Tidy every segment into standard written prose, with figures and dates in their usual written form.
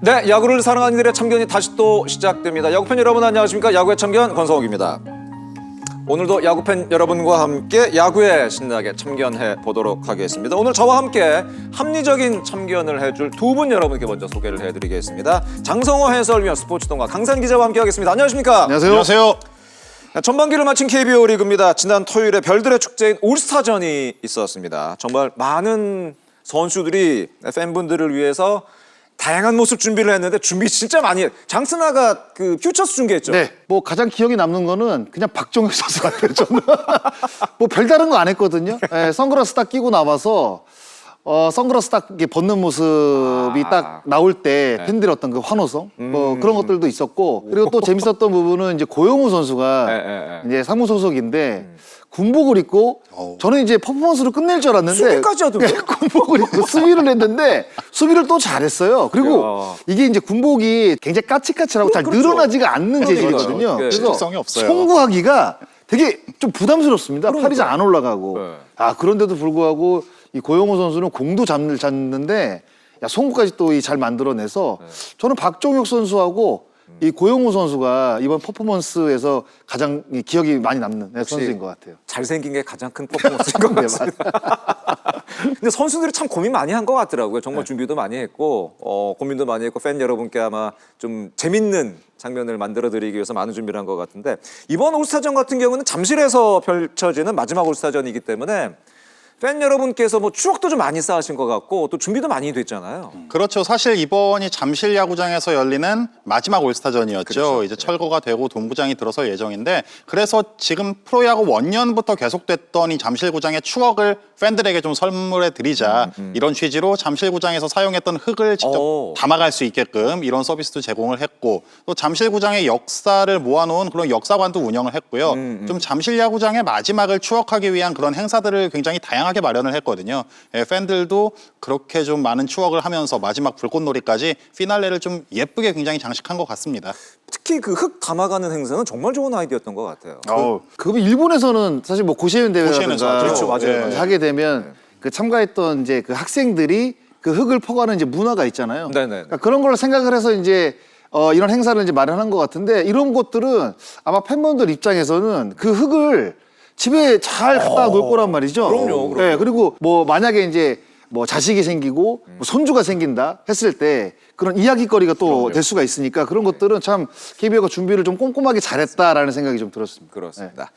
네, 야구를 사랑하는 이들의 참견이 다시 또 시작됩니다. 야구팬 여러분 안녕하십니까? 야구의 참견 권성욱입니다. 오늘도 야구팬 여러분과 함께 야구에 신나게 참견해 보도록 하겠습니다. 오늘 저와 함께 합리적인 참견을 해줄 두 분 여러분께 먼저 소개를 해드리겠습니다. 장성호 해설위원, 스포츠동화 강산 기자와 함께하겠습니다. 안녕하십니까? 안녕하세요. 안녕하세요. 전반기를 마친 KBO 리그입니다. 지난 토요일에 별들의 축제인 올스타전이 있었습니다. 정말 많은 선수들이 팬분들을 위해서 다양한 모습 준비를 했는데 준비 진짜 많이 해. 장스나가 그 퓨처스 중계했죠. 네, 뭐 가장 기억에 남는 거는 그냥 박종혁 선수 같아요. 저는 뭐 별다른 거 안 했거든요. 네, 선글라스 딱 끼고 나와서 선글라스 딱 이렇게 벗는 모습이 딱 나올 때 팬들의 어떤 그 환호성 뭐 그런 것들도 있었고, 그리고 또 재밌었던 부분은 이제 고영우 선수가 이제 사무 소속인데 군복을 입고 저는 이제 퍼포먼스를 끝낼 줄 알았는데 수비까지 하던데? 군복을 입고 수비를 했는데 수비를 또 잘했어요. 그리고 이게 이제 군복이 굉장히 까칠까칠하고 잘 그렇죠. 늘어나지가 않는 재질이거든요. 그렇죠. 그래서 실성이 없어요. 송구하기가 되게 좀 부담스럽습니다. 팔이 잘 안 올라가고. 네. 그런데도 불구하고 이 고영호 선수는 공도 잡는데 송구까지 또 잘 만들어내서 저는 박종혁 선수하고 이 고영호 선수가 이번 퍼포먼스에서 가장 기억이 많이 남는 선수인 것 같아요. 잘생긴 게 가장 큰 퍼포먼스인 것 같습니다. 근데 선수들이 참 고민 많이 한 것 같더라고요. 정말 준비도 많이 했고 고민도 많이 했고 팬 여러분께 아마 좀 재밌는 장면을 만들어드리기 위해서 많은 준비를 한 것 같은데, 이번 올스타전 같은 경우는 잠실에서 펼쳐지는 마지막 올스타전이기 때문에 팬 여러분께서 뭐 추억도 좀 많이 쌓으신 것 같고 또 준비도 많이 됐잖아요. 그렇죠. 사실 이번이 잠실 야구장에서 열리는 마지막 올스타전이었죠. 그렇죠. 이제 철거가 되고 동구장이 들어설 예정인데, 그래서 지금 프로야구 원년부터 계속됐던 이 잠실구장의 추억을 팬들에게 좀 선물해 드리자 이런 취지로 잠실구장에서 사용했던 흙을 직접 담아갈 수 있게끔 이런 서비스도 제공을 했고, 또 잠실구장의 역사를 모아놓은 그런 역사관도 운영을 했고요. 좀 잠실 야구장의 마지막을 추억하기 위한 그런 행사들을 굉장히 다양하게 마련을 했거든요. 팬들도 그렇게 좀 많은 추억을 하면서 마지막 불꽃놀이까지 피날레를 좀 예쁘게 굉장히 장식한 것 같습니다. 특히 그 흙 담아가는 행사는 정말 좋은 아이디어였던 것 같아요. 그거 일본에서는 사실 뭐 고시엔 대회라든가 그렇죠, 맞아요. 하게 되면 그 참가했던 이제 그 학생들이 그 흙을 퍼가는 이제 문화가 있잖아요. 네네. 그러니까 그런 걸 생각을 해서 이제 이런 행사를 이제 마련한 것 같은데, 이런 것들은 아마 팬분들 입장에서는 그 흙을 집에 잘 갖다 놓을 거란 말이죠. 그럼요. 네, 그리고 뭐 만약에 이제 뭐 자식이 생기고 뭐 손주가 생긴다 했을 때 그런 이야기거리가 또 될 수가 있으니까 그런 것들은 참 KBO가 준비를 좀 꼼꼼하게 잘했다라는 생각이 좀 들었습니다. 그렇습니다.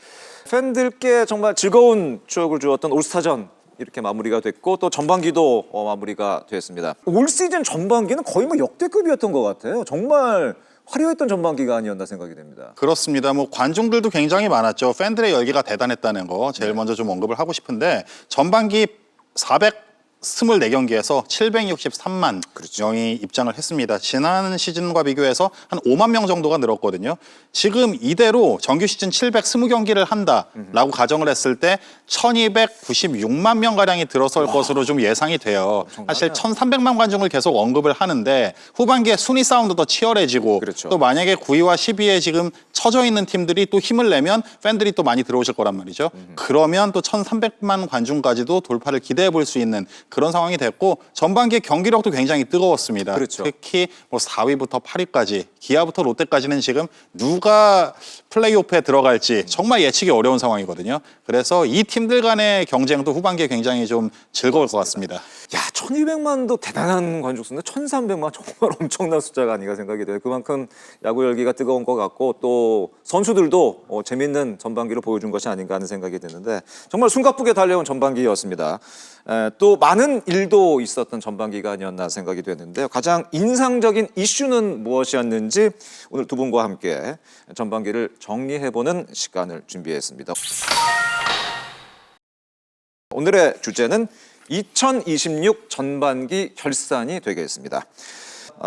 팬들께 정말 즐거운 추억을 주었던 올스타전 이렇게 마무리가 됐고, 또 전반기도 마무리가 됐습니다. 올 시즌 전반기는 거의 뭐 역대급이었던 것 같아요. 정말 화려했던 전반기가 아니었나 생각이 됩니다. 그렇습니다. 뭐 관중들도 굉장히 많았죠. 팬들의 열기가 대단했다는 거 제일 먼저 좀 언급을 하고 싶은데, 전반기 424경기에서 763만 명이 입장을 했습니다. 지난 시즌과 비교해서 한 5만 명 정도가 늘었거든요. 지금 이대로 정규 시즌 720경기를 한다라고 가정을 했을 때 1296만 명가량이 들어설 것으로 좀 예상이 돼요. 사실 1300만 관중을 계속 언급을 하는데 후반기에 순위 싸움도 더 치열해지고, 그렇죠. 또 만약에 9위와 10위에 지금 처져 있는 팀들이 또 힘을 내면 팬들이 또 많이 들어오실 거란 말이죠. 그러면 또 1300만 관중까지도 돌파를 기대해 볼 수 있는 그런 상황이 됐고, 전반기 경기력도 굉장히 뜨거웠습니다. 그렇죠. 특히 뭐 4위부터 8위까지, 기아부터 롯데까지는 지금 누가 플레이오프에 들어갈지 정말 예측이 어려운 상황이거든요. 그래서 이 팀들 간의 경쟁도 후반기에 굉장히 좀 즐거울 것 같습니다. 야, 1200만도 대단한 관중 수인데 1300만 정말 엄청난 숫자가 아닌가 생각이 돼요. 그만큼 야구 열기가 뜨거운 것 같고, 또 선수들도 재밌는 전반기를 보여준 것이 아닌가 하는 생각이 드는데, 정말 숨가쁘게 달려온 전반기였습니다. 또 많은 일도 있었던 전반기가 아니었나 생각이 되는데요. 가장 인상적인 이슈는 무엇이었는지 오늘 두 분과 함께 전반기를 정리해보는 시간을 준비했습니다. 오늘의 주제는 2026 전반기 결산이 되겠습니다.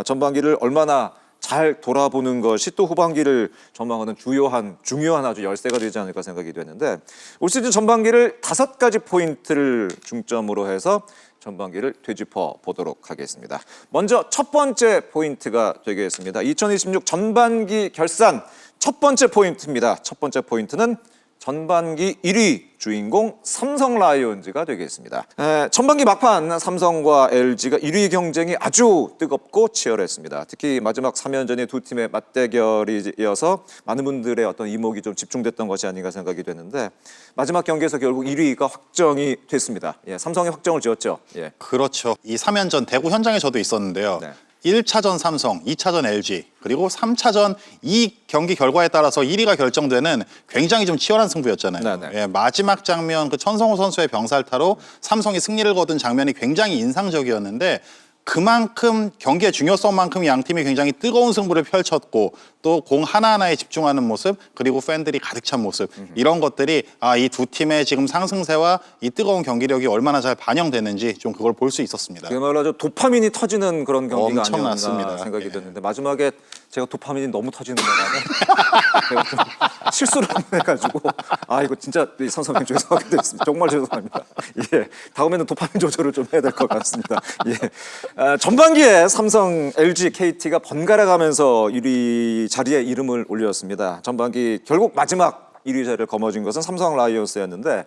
전반기를 얼마나 잘 돌아보는 것이 또 후반기를 전망하는 중요한 아주 열쇠가 되지 않을까 생각이 되는데, 올 시즌 전반기를 5가지 포인트를 중점으로 해서 전반기를 되짚어 보도록 하겠습니다. 먼저 첫 번째 포인트가 되겠습니다. 2026 전반기 결산 첫 번째 포인트입니다. 첫 번째 포인트는 전반기 1위 주인공 삼성 라이온즈가 되겠습니다. 전반기 막판 삼성과 LG가 1위 경쟁이 아주 뜨겁고 치열했습니다. 특히 마지막 3연전의 두 팀의 맞대결이어서 많은 분들의 어떤 이목이 좀 집중됐던 것이 아닌가 생각이 되는데 마지막 경기에서 결국 1위가 확정이 됐습니다. 예, 삼성이 확정을 지었죠. 예. 그렇죠. 이 3연전 대구 현장에 저도 있었는데요. 네. 1차전 삼성, 2차전 LG, 그리고 3차전 이 경기 결과에 따라서 1위가 결정되는 굉장히 좀 치열한 승부였잖아요. 네네. 예, 마지막 장면 그 천성호 선수의 병살타로 삼성이 승리를 거둔 장면이 굉장히 인상적이었는데 그만큼 경기의 중요성만큼 양 팀이 굉장히 뜨거운 승부를 펼쳤고 또 공 하나하나에 집중하는 모습 그리고 팬들이 가득 찬 모습 이런 것들이 이 두 팀의 지금 상승세와 이 뜨거운 경기력이 얼마나 잘 반영됐는지 좀 그걸 볼 수 있었습니다. 그야말로 아주 도파민이 터지는 그런 경기가 아니었나 엄청났습니다. 생각이 예. 됐는데 마지막에 제가 도파민이 너무 터지는 바람에 제가 좀 실수를 해가지고 이거 진짜 선생님 죄송하게 됐습니다. 정말 죄송합니다. 예, 다음에는 도파민 조절을 좀 해야 될 것 같습니다. 예, 전반기에 삼성, LG, KT가 번갈아 가면서 1위 자리에 이름을 올렸습니다. 전반기 결국 마지막 1위 자리를 거머쥔 것은 삼성 라이온즈였는데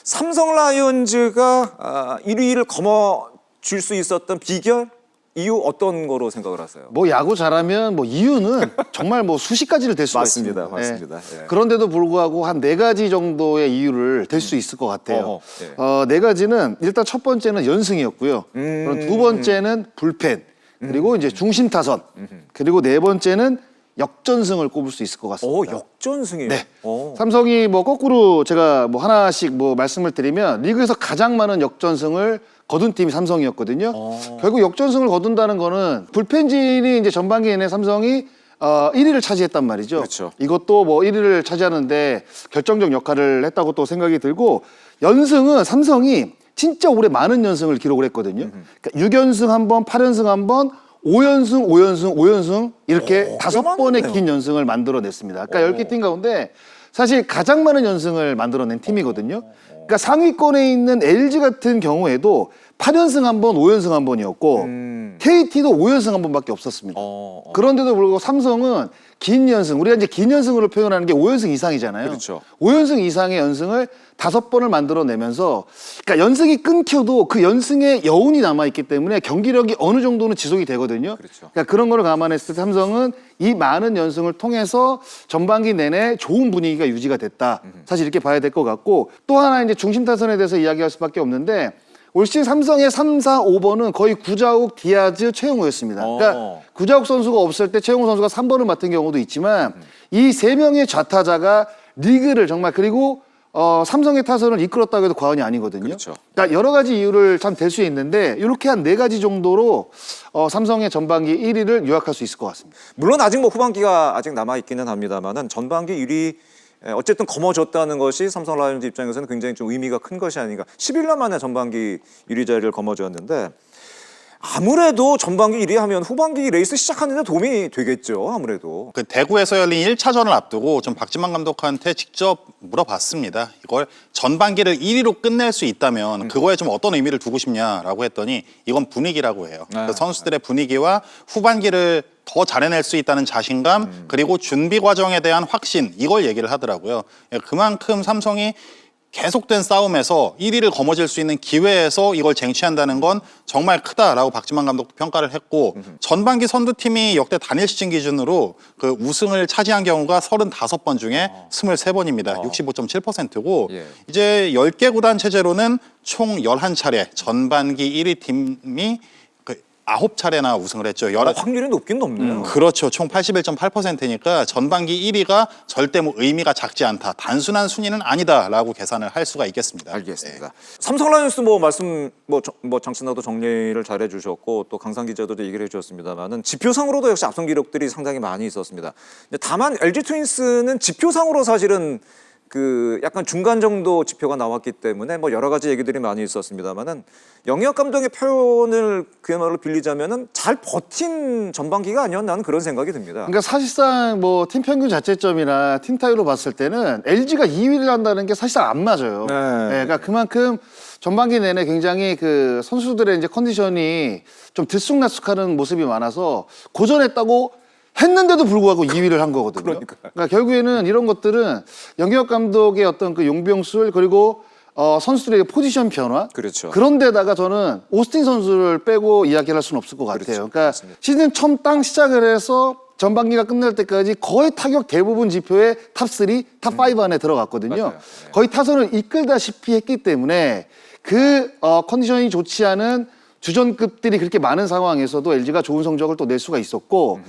삼성 라이온즈가 1위를 거머쥘 수 있었던 비결? 이유 어떤 거로 생각을 하세요? 뭐 야구 잘하면 뭐 이유는 정말 뭐 수십 가지를 될 수가 맞습니다. 있습니다. 맞습니다. 예. 그런데도 불구하고 한 4가지 정도의 이유를 댈 수 있을 것 같아요. 예. 4가지는 일단 첫 번째는 연승이었고요. 그럼 두 번째는 불펜, 그리고 이제 중심 타선, 그리고 네 번째는 역전승을 꼽을 수 있을 것 같습니다. 역전승이에요? 네. 삼성이 뭐 거꾸로 제가 뭐 하나씩 뭐 말씀을 드리면 리그에서 가장 많은 역전승을 거둔 팀이 삼성이었거든요. 결국 역전승을 거둔다는 거는 불펜진이 이제 전반기 내내 삼성이 1위를 차지했단 말이죠. 그렇죠. 이것도 뭐 1위를 차지하는데 결정적 역할을 했다고 또 생각이 들고 연승은 삼성이 진짜 올해 많은 연승을 기록을 했거든요. 그러니까 6연승 한 번, 8연승 한 번, 5연승, 5연승, 5연승 이렇게 5번의 긴 연승을 만들어냈습니다. 그러니까 10개 팀 가운데 사실 가장 많은 연승을 만들어낸 팀이거든요. 그러니까 상위권에 있는 LG 같은 경우에도 8연승 한 번, 5연승 한 번이었고 KT도 5연승 한 번밖에 없었습니다. 그런데도 불구하고 삼성은 긴 연승, 우리가 이제 긴 연승으로 표현하는 게 5연승 이상이잖아요. 그렇죠. 5연승 이상의 연승을 5번을 만들어내면서 그러니까 연승이 끊겨도 그 연승의 여운이 남아있기 때문에 경기력이 어느 정도는 지속이 되거든요. 그렇죠. 그러니까 그런 거를 감안했을 때 삼성은 이 많은 연승을 통해서 전반기 내내 좋은 분위기가 유지가 됐다. 사실 이렇게 봐야 될 것 같고 또 하나 이제 중심 타선에 대해서 이야기할 수밖에 없는데 올 시즌 삼성의 3, 4, 5번은 거의 구자욱, 디아즈, 최용우였습니다. 그러니까 구자욱 선수가 없을 때 최용우 선수가 3번을 맡은 경우도 있지만 이 3명의 좌타자가 리그를 정말 그리고 삼성의 타선을 이끌었다고 해도 과언이 아니거든요. 그렇죠. 그러니까 여러 가지 이유를 참 댈 수 있는데 이렇게 한 4가지 정도로 삼성의 전반기 1위를 요약할 수 있을 것 같습니다. 물론 아직 뭐 후반기가 아직 남아 있기는 합니다만은 전반기 1위 어쨌든 거머쥐었다는 것이 삼성 라이온즈 입장에서는 굉장히 좀 의미가 큰 것이 아닌가. 11년 만에 전반기 1위 자리를 거머쥐었는데 아무래도 전반기 1위 하면 후반기 레이스 시작하는 데 도움이 되겠죠. 아무래도. 그 대구에서 열린 1차전을 앞두고 좀 박지만 감독한테 직접 물어봤습니다. 이걸 전반기를 1위로 끝낼 수 있다면 그거에 좀 어떤 의미를 두고 싶냐라고 했더니 이건 분위기라고 해요. 그 선수들의 분위기와 후반기를 더 잘해낼 수 있다는 자신감 그리고 준비 과정에 대한 확신 이걸 얘기를 하더라고요. 그만큼 삼성이 계속된 싸움에서 1위를 거머쥘 수 있는 기회에서 이걸 쟁취한다는 건 정말 크다라고 박지만 감독도 평가를 했고 전반기 선두팀이 역대 단일 시즌 기준으로 그 우승을 차지한 경우가 35번 중에 23번입니다. 65.7%고 예. 이제 10개 구단 체제로는 총 11차례 전반기 1위 팀이 9차례나 우승을 했죠. 확률이 높긴 높네요. 그렇죠. 총 81.8%니까 전반기 1위가 절대 뭐 의미가 작지 않다. 단순한 순위는 아니다라고 계산을 할 수가 있겠습니다. 알겠습니다. 삼성 라이온스 뭐 말씀 뭐 장신아도 정리를 잘 해주셨고 또 강상 기자도 얘기를 해주셨습니다만은 지표상으로도 역시 앞선 기록들이 상당히 많이 있었습니다. 다만 LG 트윈스는 지표상으로 사실은 그 약간 중간 정도 지표가 나왔기 때문에 뭐 여러 가지 얘기들이 많이 있었습니다만은 영역 감독의 표현을 그야말로 빌리자면은 잘 버틴 전반기가 아니었나 하는 그런 생각이 듭니다. 그러니까 사실상 뭐 팀 평균 자책점이나 팀 타율로 봤을 때는 LG가 2위를 한다는 게 사실상 안 맞아요. 네. 그러니까 그만큼 전반기 내내 굉장히 그 선수들의 이제 컨디션이 좀 들쑥날쑥하는 모습이 많아서 고전했다고 했는데도 불구하고 2위를 한 거거든요. 그러니까 결국에는 이런 것들은 영경혁 감독의 어떤 그 용병술 그리고 선수들의 포지션 변화 그렇죠. 그런데다가 저는 오스틴 선수를 빼고 이야기를 할 수는 없을 것 같아요. 그렇죠. 그러니까 맞습니다. 시즌 처음 땅 시작을 해서 전반기가 끝날 때까지 거의 타격 대부분 지표에 탑3, 탑5 안에 들어갔거든요. 맞아요. 거의 타선을 이끌다시피 했기 때문에 그 컨디션이 좋지 않은 주전급들이 그렇게 많은 상황에서도 LG가 좋은 성적을 또 낼 수가 있었고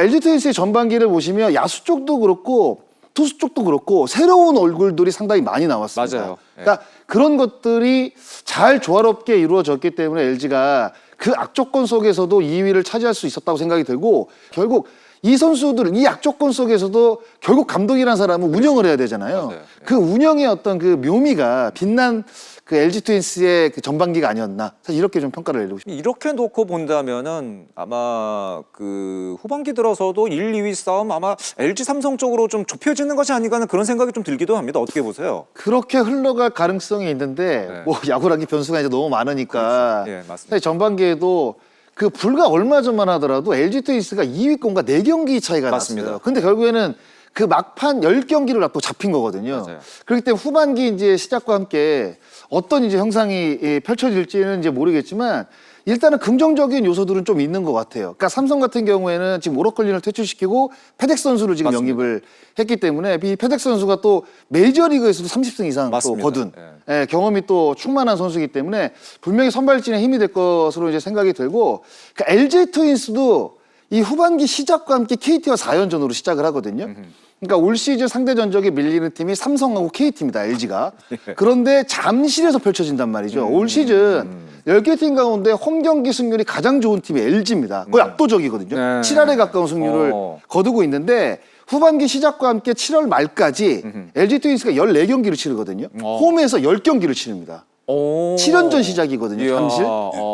LG 트윈스의 전반기를 보시면 야수 쪽도 그렇고 투수 쪽도 그렇고 새로운 얼굴들이 상당히 많이 나왔습니다. 맞아요. 그러니까 그런 것들이 잘 조화롭게 이루어졌기 때문에 LG가 그 악조건 속에서도 2위를 차지할 수 있었다고 생각이 들고 결국 이 선수들 이 악조건 속에서도 결국 감독이라는 사람은 운영을 해야 되잖아요. 맞아요. 그 운영의 어떤 그 묘미가 빛난 그 LG 트윈스의 그 전반기가 아니었나 사실 이렇게 좀 평가를 내리고 싶습니다. 이렇게 놓고 본다면은 아마 그 후반기 들어서도 1, 2위 싸움 아마 LG 삼성 쪽으로 좀 좁혀지는 것이 아닌가 하는 그런 생각이 좀 들기도 합니다. 어떻게 보세요? 그렇게 흘러갈 가능성이 있는데 네. 뭐 야구라는 게 변수가 이제 너무 많으니까 그렇죠. 예, 맞습니다. 사실 전반기에도 그 불과 얼마 전만 하더라도 LG 트윈스가 2위권과 4경기 차이가 맞습니다. 났어요. 근데 결국에는 그 막판 10경기를 앞두고 잡힌 거거든요. 맞아요. 그렇기 때문에 후반기 이제 시작과 함께 어떤 이제 형상이 펼쳐질지는 이제 모르겠지만 일단은 긍정적인 요소들은 좀 있는 것 같아요. 그러니까 삼성 같은 경우에는 지금 오러클린을 퇴출시키고 페덱 선수를 지금 맞습니다. 영입을 했기 때문에 이 페덱 선수가 또 메이저리그에서도 30승 이상 또 맞습니다. 거둔 예, 경험이 또 충만한 선수이기 때문에 분명히 선발진에 힘이 될 것으로 이제 생각이 들고 그러니까 LG 트윈스도 이 후반기 시작과 함께 KT와 4연전으로 시작을 하거든요. 그러니까 올 시즌 상대 전적에 밀리는 팀이 삼성하고 KT입니다. LG가. 그런데 잠실에서 펼쳐진단 말이죠. 올 시즌 10개 팀 가운데 홈 경기 승률이 가장 좋은 팀이 LG입니다. 거의 압도적이거든요. 네. 7할에 가까운 승률을 거두고 있는데 후반기 시작과 함께 7월 말까지 LG 트윈스가 14경기를 치르거든요. 홈에서 10경기를 치릅니다. 오. 7연전 시작이거든요, 이야, 잠실.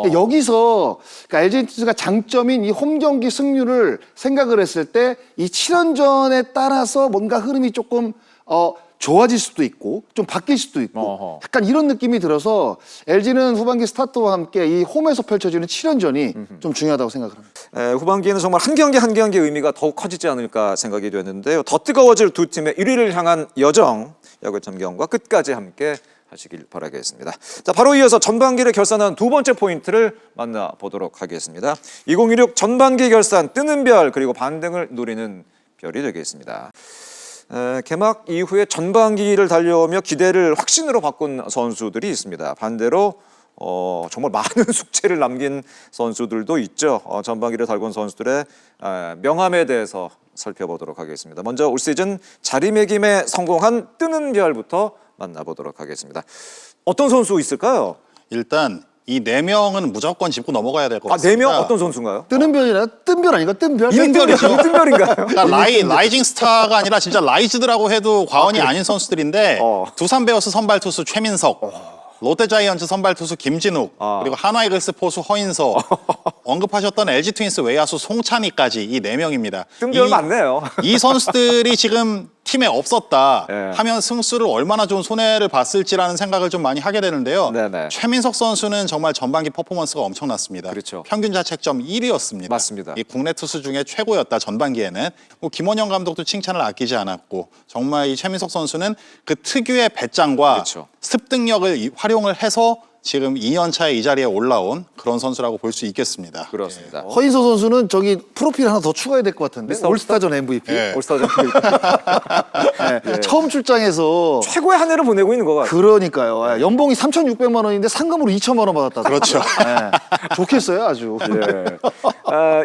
근데 여기서 그러니까 LG 트윈스가 장점인 이 홈 경기 승률을 생각을 했을 때 이 7연전에 따라서 뭔가 흐름이 조금 좋아질 수도 있고 좀 바뀔 수도 있고 어허. 약간 이런 느낌이 들어서 LG는 후반기 스타트와 함께 이 홈에서 펼쳐지는 7연전이 좀 중요하다고 생각을 합니다. 후반기에는 정말 한 경기 한 경기의 의미가 더욱 커지지 않을까 생각이 되는데요. 더 뜨거워질 두 팀의 1위를 향한 여정, 야구의 참경과 끝까지 함께 하시길 바라겠습니다. 자, 바로 이어서 전반기를 결산한 두 번째 포인트를 만나보도록 하겠습니다. 2016 전반기 결산 뜨는 별 그리고 반등을 노리는 별이 되겠습니다. 개막 이후에 전반기를 달려오며 기대를 확신으로 바꾼 선수들이 있습니다. 반대로 정말 많은 숙제를 남긴 선수들도 있죠. 전반기를 달군 선수들의 명함에 대해서 살펴보도록 하겠습니다. 먼저 올 시즌 자리매김에 성공한 뜨는 별부터 만나보도록 하겠습니다. 어떤 선수 있을까요? 일단 이 4명은 무조건 짚고 넘어가야 될 것 아, 같습니다. 4명 어떤 선수인가요? 뜨는 별이나 뜬 별 아닌가? 뜬 별? 뜬별이죠. 뜬별인가요? 그러니까 라이징 스타가 아니라 진짜 라이즈드라고 해도 과언이 아닌 선수들인데 두산 베어스 선발 투수 최민석, 롯데 자이언츠 선발 투수 김진욱, 그리고 한화 이글스 포수 허인서, 언급하셨던 LG 트윈스 외야수 송찬희까지 이 4명입니다. 뜬별 많네요. 이 선수들이 지금 팀에 없었다 네. 하면 승수를 얼마나 좀 손해를 봤을지라는 생각을 좀 많이 하게 되는데요. 네네. 최민석 선수는 정말 전반기 퍼포먼스가 엄청났습니다. 그렇죠. 평균 자책점 1위였습니다. 맞습니다. 이 국내 투수 중에 최고였다 전반기에는. 뭐 김원영 감독도 칭찬을 아끼지 않았고 정말 이 최민석 선수는 그 특유의 배짱과 그렇죠. 습득력을 활용을 해서 지금 2년 차에 이 자리에 올라온 그런 선수라고 볼 수 있겠습니다. 그렇습니다. 허인서 선수는 저기 프로필 하나 더 추가해야 될 것 같은데 미스터 올스타전 MVP 예. 올스타전 처음 출장해서 최고의 한 해를 보내고 있는 것 같아요. 그러니까요. 연봉이 3,600만 원인데 상금으로 2천만 원 받았다. 그렇죠. 좋겠어요, 아주.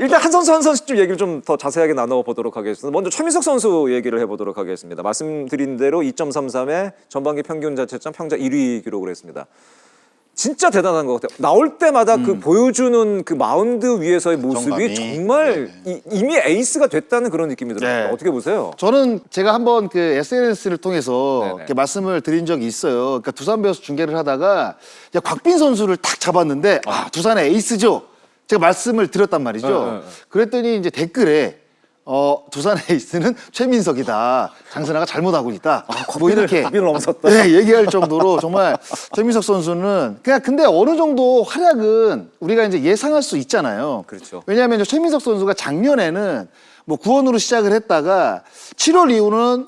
일단 한 선수 한 선수 좀 얘기를 좀 더 자세하게 나눠보도록 하겠습니다. 먼저 최민석 선수 얘기를 해보도록 하겠습니다. 말씀드린 대로 2.33의 전반기 평균 자책점 평자 1위 기록을 했습니다. 진짜 대단한 것 같아요. 나올 때마다 그 보여주는 그 마운드 위에서의 모습이 정감이. 정말 이미 에이스가 됐다는 그런 느낌이 들어요. 네. 어떻게 보세요? 저는 제가 한번 그 SNS를 통해서 네네. 이렇게 말씀을 드린 적이 있어요. 그러니까 두산 베어스 중계를 하다가 이제 곽빈 선수를 탁 잡았는데 두산의 에이스죠. 제가 말씀을 드렸단 말이죠. 네. 그랬더니 이제 댓글에 두산 에이스는 최민석이다. 장선아가 잘못하고 있다. 뭐 이렇게 고비를 넘어섰다. 네, 얘기할 정도로 정말 최민석 선수는 그냥 근데 어느 정도 활약은 우리가 이제 예상할 수 있잖아요. 그렇죠. 왜냐하면 최민석 선수가 작년에는 뭐 구원으로 시작을 했다가 7월 이후는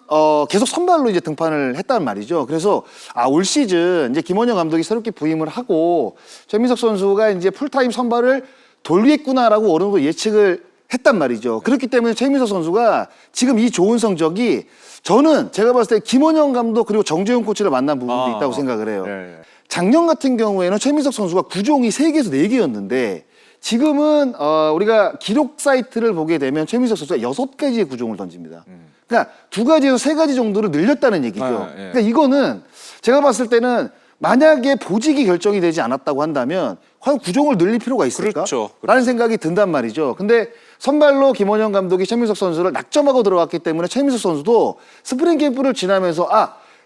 계속 선발로 이제 등판을 했단 말이죠. 그래서 올 시즌 이제 김원영 감독이 새롭게 부임을 하고 최민석 선수가 이제 풀타임 선발을 돌리겠구나라고 어느 정도 예측을 했단 말이죠. 그렇기 때문에 최민석 선수가 지금 이 좋은 성적이 저는 제가 봤을 때 김원영 감독 그리고 정재용 코치를 만난 부분도 있다고 생각을 해요. 네. 작년 같은 경우에는 최민석 선수가 구종이 3개에서 4개였는데 지금은 우리가 기록 사이트를 보게 되면 최민석 선수가 6가지의 구종을 던집니다. 그러니까 2가지에서 3가지 정도를 늘렸다는 얘기죠. 예. 그러니까 이거는 제가 봤을 때는 만약에 보직이 결정이 되지 않았다고 한다면 과연 구종을 늘릴 필요가 있을까? 그렇죠. 라는 생각이 든단 말이죠. 근데 선발로 김원영 감독이 최민석 선수를 낙점하고 들어갔기 때문에 최민석 선수도 스프링 캠프를 지나면서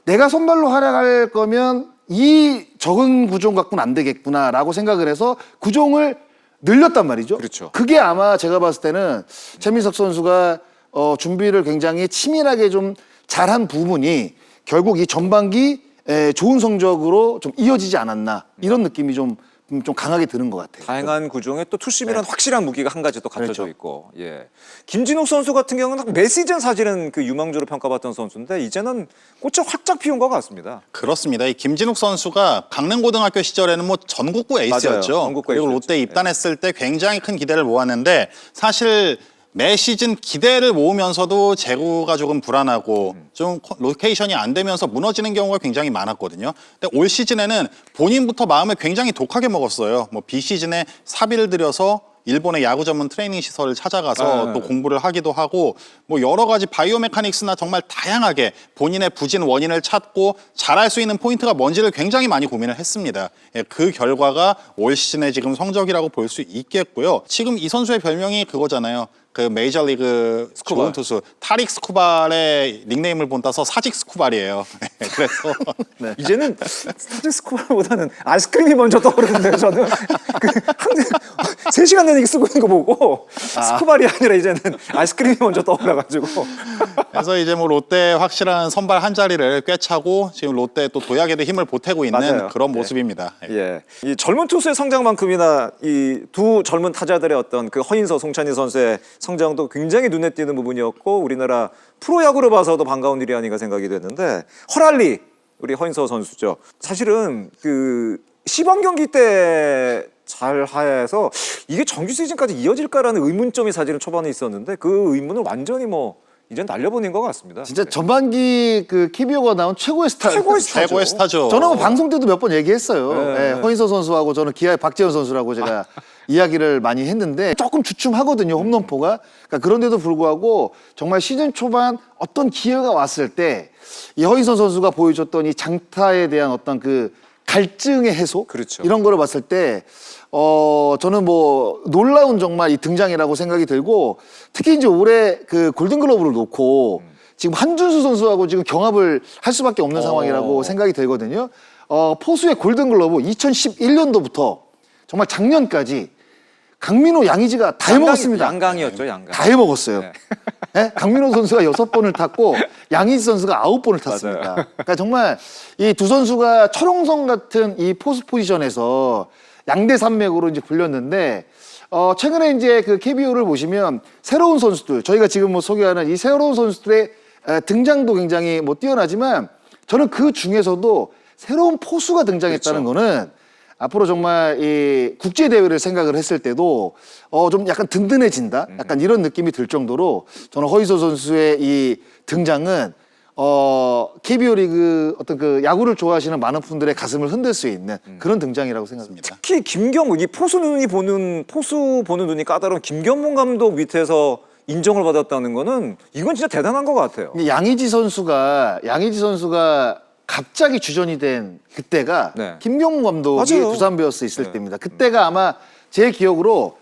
내가 선발로 활약할 거면 이 적은 구종 갖고는 안 되겠구나라고 생각을 해서 구종을 늘렸단 말이죠. 그렇죠. 그게 아마 제가 봤을 때는 최민석 선수가 준비를 굉장히 치밀하게 좀 잘한 부분이 결국 이 전반기 좋은 성적으로 좀 이어지지 않았나 이런 느낌이 좀 강하게 드는 것 같아요. 다양한 구종에 또 투심이라는 확실한 무기가 한 가지 또 갖춰져 그렇죠. 있고, 예. 김진욱 선수 같은 경우는 매 시즌 사실은 그 유망주로 평가받던 선수인데 이제는 꽃을 활짝 피운 것 같습니다. 그렇습니다. 이 김진욱 선수가 강릉고등학교 시절에는 뭐 전국구 에이스였죠. 맞아요. 전국구 그리고 에이스였죠. 롯데 입단했을 때 굉장히 큰 기대를 모았는데 사실 매 시즌 기대를 모으면서도 재구가 조금 불안하고 좀 로케이션이 안 되면서 무너지는 경우가 굉장히 많았거든요. 근데 올 시즌에는 본인부터 마음을 굉장히 독하게 먹었어요. 뭐 비시즌에 사비를 들여서 일본의 야구 전문 트레이닝 시설을 찾아가서 또 공부를 하기도 하고 뭐 여러 가지 바이오메카닉스나 정말 다양하게 본인의 부진 원인을 찾고 잘할 수 있는 포인트가 뭔지를 굉장히 많이 고민을 했습니다. 예, 그 결과가 올 시즌의 지금 성적이라고 볼 수 있겠고요. 지금 이 선수의 별명이 그거잖아요. 그 메이저리그 스쿠발. 좋은 투수 타릭 스쿠발의 닉네임을 본따서 사직 스쿠발이에요. 그래서 이제는 사실 스쿠발보다는 아이스크림이 먼저 떠오르는데요, 저는. 항상 3시간 내내 쓰고 있는 거 보고 스쿠발이 아니라 이제는 아이스크림이 먼저 떠올라가지고. 그래서 이제 뭐 롯데 확실한 선발 한 자리를 꿰차고 지금 롯데 또 도약에도 힘을 보태고 있는 맞아요. 그런 네. 모습입니다. 예. 이 젊은 투수의 성장만큼이나 이 두 젊은 타자들의 어떤 그 허인서, 송찬희 선수의 성장도 굉장히 눈에 띄는 부분이었고 우리나라 프로야구로 봐서도 반가운 일이 아닌가 생각이 됐는데 허랄리 우리 허인서 선수죠. 사실은 그 시범 경기 때 잘 하해서 이게 정규 시즌까지 이어질까라는 의문점이 사실은 초반에 있었는데 그 의문을 완전히 뭐 이젠 날려보낸 것 같습니다. 진짜 전반기 그 KBO가 나온 최고의 스타. 최고의 스타죠. 저는 뭐 방송 때도 몇 번 얘기했어요. 네. 예, 허인서 선수하고 저는 기아의 박재현 선수라고 제가 이야기를 많이 했는데 조금 주춤하거든요, 홈런포가. 그러니까 그런데도 불구하고 정말 시즌 초반 어떤 기회가 왔을 때 이 허인서 선수가 보여줬던 이 장타에 대한 어떤 그 갈증의 해소 그렇죠. 이런 거를 봤을 때 저는 뭐 놀라운 정말 이 등장이라고 생각이 들고 특히 이제 올해 그 골든글러브를 놓고 지금 한준수 선수하고 지금 경합을 할 수밖에 없는 상황이라고 생각이 들거든요. 포수의 골든글러브 2011년도부터 정말 작년까지 강민호, 양의지가 다 해먹었습니다. 양강이었죠, 양강. 다 해먹었어요. 네. 예? 강민호 선수가 6번을 탔고 양의지 선수가 9번을 탔습니다. 그러니까 정말 이 두 선수가 철옹성 같은 이 포수 포지션에서 양대 산맥으로 이제 불렸는데 최근에 이제 그 KBO를 보시면 새로운 선수들 저희가 지금 뭐 소개하는 이 새로운 선수들의 등장도 굉장히 뭐 뛰어나지만 저는 그 중에서도 새로운 포수가 등장했다는 그렇죠. 거는 앞으로 정말 이 국제 대회를 생각을 했을 때도 좀 약간 든든해진다. 약간 이런 느낌이 들 정도로 저는 허이소 선수의 이 등장은 KBO 리그 어떤 그 야구를 좋아하시는 많은 분들의 가슴을 흔들 수 있는 그런 등장이라고 생각합니다. 특히 김경문 이 포수 보는 눈이 까다로운 김경문 감독 밑에서 인정을 받았다는 거는 이건 진짜 대단한 것 같아요. 근데 양의지 선수가 갑자기 주전이 된 그때가 네. 김경문 감독이 맞아요. 두산 베어스 있을 네. 때입니다. 그때가 아마 제 기억으로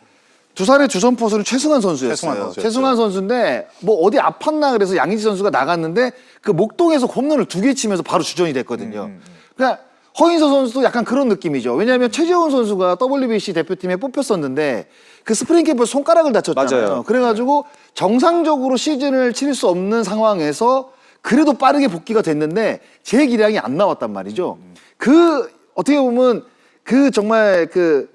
두산의 주전 포수는 최승환 선수였어요. 최승환 선수였죠. 최승환 선수인데 뭐 어디 아팠나 그래서 양의지 선수가 나갔는데 그 목동에서 홈런을 2개 치면서 바로 주전이 됐거든요. 그러니까 허인서 선수도 약간 그런 느낌이죠. 왜냐하면 최재훈 선수가 WBC 대표팀에 뽑혔었는데 그 스프링 캠프에서 손가락을 다쳤잖아요. 맞아요. 그래가지고 정상적으로 시즌을 칠 수 없는 상황에서 그래도 빠르게 복귀가 됐는데 제 기량이 안 나왔단 말이죠. 그 어떻게 보면 그 정말 그